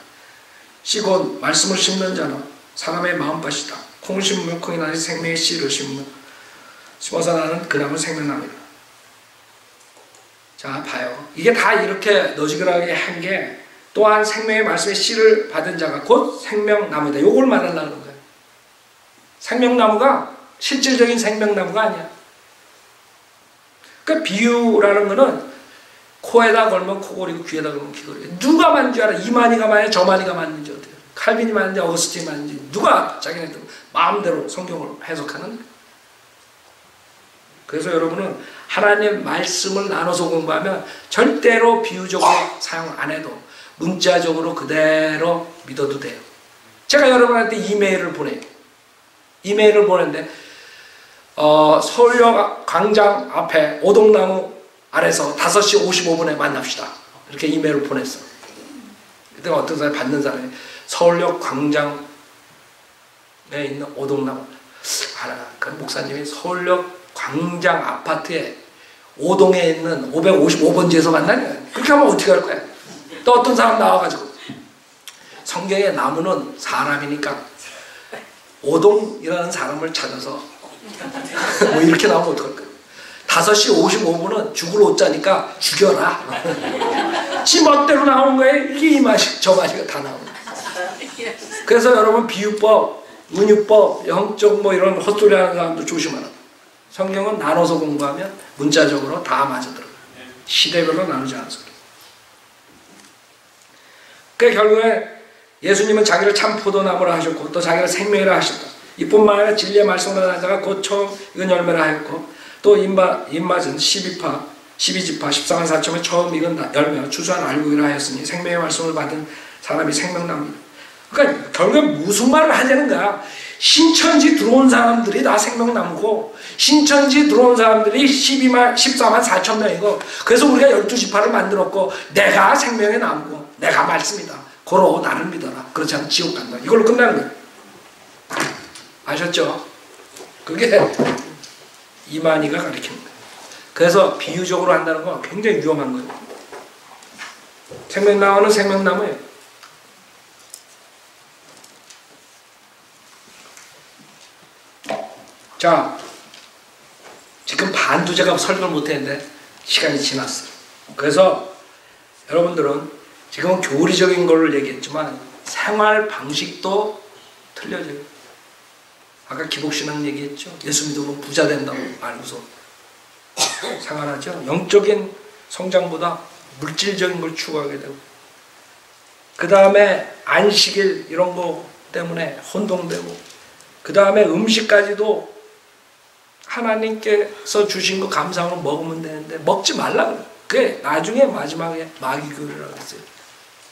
씨 곧 말씀을 심는 자는 사람의 마음밭이다. 콩을 심으면 콩이 나니 생명의 씨를 심어서 나는 그 나무는 생명나무이다. 자, 봐요. 이게 다 이렇게 너지그하게 한 게 또한 생명의 말씀의 씨를 받은 자가 곧 생명나무다. 요걸 말하려는 거예요. 생명나무가 실질적인 생명나무가 아니야. 그러니까 비유라는 거는 코에다 걸면 코골이고 귀에다 걸면 귀걸이. 누가 맞는 줄 알아? 이만희가 맞냐 저만희가 맞는지 어때요? 칼빈이 맞는지 어거스틴이 맞는지 누가 자기네들 마음대로 성경을 해석하는. 그래서 여러분은 하나님 말씀을 나눠서 공부하면 절대로 비유적으로 사용 안 해도 문자적으로 그대로 믿어도 돼요. 제가 여러분한테 이메일을 보내요. 이메일을 보냈는데 서울역 광장 앞에 오동나무 아래서 5시 55분에 만납시다. 이렇게 이메일을 보냈어. 그때 어떤 사람이 받는 사람이 서울역 광장에 있는 오동나무. 그 목사님이 서울역 광장 아파트에 5동에 있는 555번지에서 만나냐? 그렇게 하면 어떻게 할 거야? 또 어떤 사람 나와가지고 성경의 나무는 사람이니까 5동이라는 사람을 찾아서 뭐 이렇게 나오면 어떡할 거야? 5시 55분은 죽을 오자니까 죽여라. 지 멋대로 나오는 거예요. 이게 이 맛이 저 맛이가 다 나오는 거예요. 그래서 여러분 비유법, 은유법, 영적 뭐 이런 헛소리 하는 사람도 조심하라. 성경은 나눠서 공부하면 문자적으로 다 맞아들어요. 시대별로 나누지 않아서. 그 결국에 예수님은 자기를 참 포도나무라 하셨고 또 자기를 생명이라 하셨다. 이뿐만 아니라 진리의 말씀을 하는 자가 곧 처음 익은 열매라 하였고 또 입맞은 12지파 14만 4천의 처음 익은 열매 추수한 알곡이라 하였으니 생명의 말씀을 받은 사람이 생명나무이다. 그러니까 결국에 무슨 말을 하자는 거야. 신천지 들어온 사람들이 다 생명나무고 신천지 들어온 사람들이 14만 4천 명이고 그래서 우리가 12지파를 만들었고 내가 생명의 나무고 내가 말씀이다. 고로 나를 믿어라. 그렇지 않으면 지옥 간다. 이걸로 끝나는 거예요. 아셨죠? 그게 이만희가 가르치는 거예요. 그래서 비유적으로 한다는 건 굉장히 위험한 거예요. 생명나무는 생명나무예요. 자, 지금 반도 제가 설교를 못했는데 시간이 지났어요. 그래서 여러분들은 지금은 교리적인 걸 얘기했지만 생활 방식도 틀려져요. 아까 기복신앙 얘기했죠. 예수 믿으면 부자 된다고 알고서 생활하죠. 영적인 성장보다 물질적인 걸 추구하게 되고, 그 다음에 안식일 이런 거 때문에 혼동되고, 그 다음에 음식까지도 하나님께서 주신 거 감사하고 먹으면 되는데 먹지 말라고. 그게 나중에 마지막에 마귀교리라고 했어요.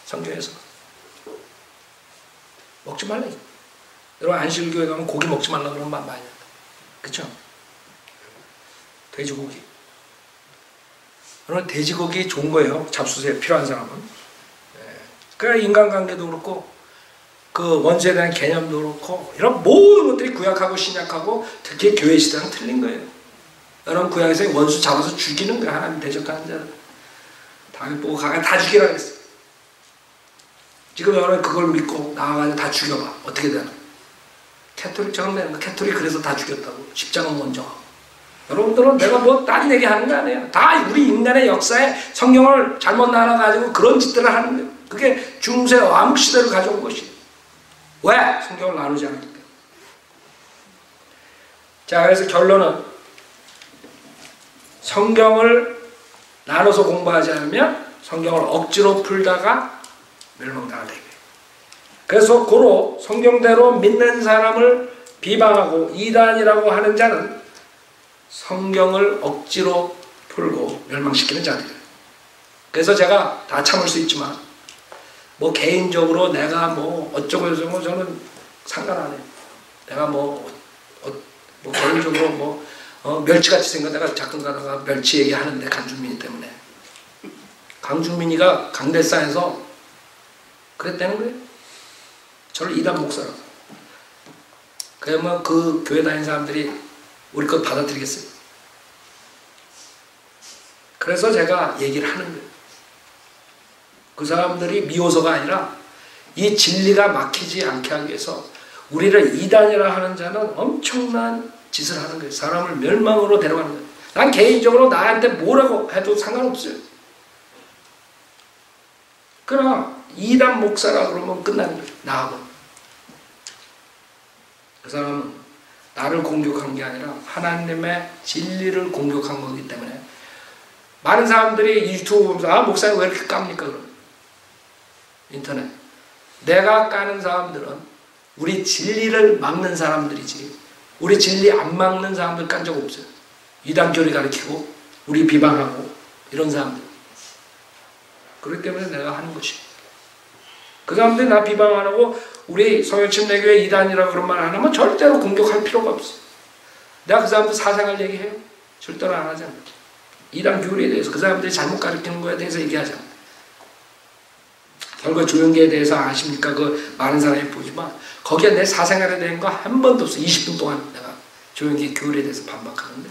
성경에서. 먹지 말라. 여러분 안식일교회 가면 고기 먹지 말라고 그러는 말 많이 한다. 그쵸? 돼지고기. 여러분 돼지고기 좋은 거예요. 잡수세요. 필요한 사람은. 그래 인간관계도 그렇고 그 원수에 대한 개념도 그렇고 이런 모든 것들이 구약하고 신약하고 특히 교회 시대는 틀린 거예요. 여러분 구약에서 원수 잡아서 죽이는 거예요. 하나님 대적하는 자를. 다윗 보고 가가 다 죽이라 그랬어요. 지금 여러분 그걸 믿고 나와가지고 다 죽여봐. 어떻게 되나? 캐토릭처럼 되는 거. 캐토릭 그래서 다 죽였다고. 십자가 먼저 하고. 여러분들은 내가 뭐 딴 얘기 하는 거 아니에요. 다 우리 인간의 역사에 성경을 잘못 나눠가지고 그런 짓들을 하는 거예요. 그게 중세 왕시대를 가져온 것이에요. 왜? 성경을 나누지 않기 때문에. 자, 그래서 결론은 성경을 나눠서 공부하지 않으면 성경을 억지로 풀다가 멸망당할 테고요. 그래서 고로 성경대로 믿는 사람을 비방하고 이단이라고 하는 자는 성경을 억지로 풀고 멸망시키는 자들이에요. 그래서 제가 다 참을 수 있지만 뭐 개인적으로 내가 뭐 어쩌고 저쩌고 저는 상관 안 해요. 내가 뭐 개인적으로 뭐 멸치같이 생겨 내가 가끔 가다가 멸치 얘기하는데 강준민이 때문에. 강준민이가 강대상에서 그랬다는 거예요. 저를 이단 목사라고. 그러면 그 교회 다니는 사람들이 우리 것 받아들이겠어요? 그래서 제가 얘기를 하는 거예요. 그 사람들이 미워서가 아니라 이 진리가 막히지 않게 하기 위해서 우리를 이단이라 하는 자는 엄청난 짓을 하는 거예요. 사람을 멸망으로 데려가는 거예요. 난 개인적으로 나한테 뭐라고 해도 상관없어요. 그러나 이단 목사라 그러면 끝나는 거예요. 나하고. 그 사람은 나를 공격한 게 아니라 하나님의 진리를 공격한 거기 때문에 많은 사람들이 유튜브 보면서 아 목사님 왜 이렇게 깝니까? 그럼 인터넷. 내가 까는 사람들은 우리 진리를 막는 사람들이지 우리 진리 안 막는 사람들 깐 적 없어요. 이단 교리 가르치고 우리 비방하고 이런 사람들. 그렇기 때문에 내가 하는 것이. 그 사람들이 나 비방 안 하고 우리 성현침내교회 이단이라고 그런 말 안 하면 절대로 공격할 필요가 없어. 내가 그 사람들 사생활 얘기해요? 절대로 안 하잖아. 이단 교리에 대해서 그 사람들이 잘못 가르치는 거에 대해서 얘기하잖아. 결국 조영기에 대해서 아십니까? 그 많은 사람이 보지만 거기에 내 사생활에 대한 거 한 번도 없어. 20분 동안 내가 조영기 교리에 대해서 반박하는데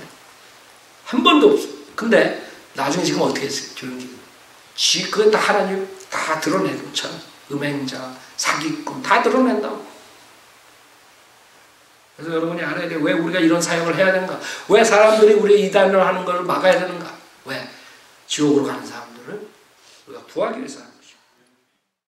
한 번도 없어. 근데 나중에 지금 어떻게 했어요? 조영기. 그건 다 하나님 다 드러내놓잖아. 음행자, 사기꾼 다 드러낸다고. 그래서 여러분이 알아야 돼. 왜 우리가 이런 사역을 해야 되는가? 왜 사람들이 우리 이단을 하는 걸 막아야 되는가? 왜? 지옥으로 가는 사람들을 우리가 구하기 위해서 하는 거예요.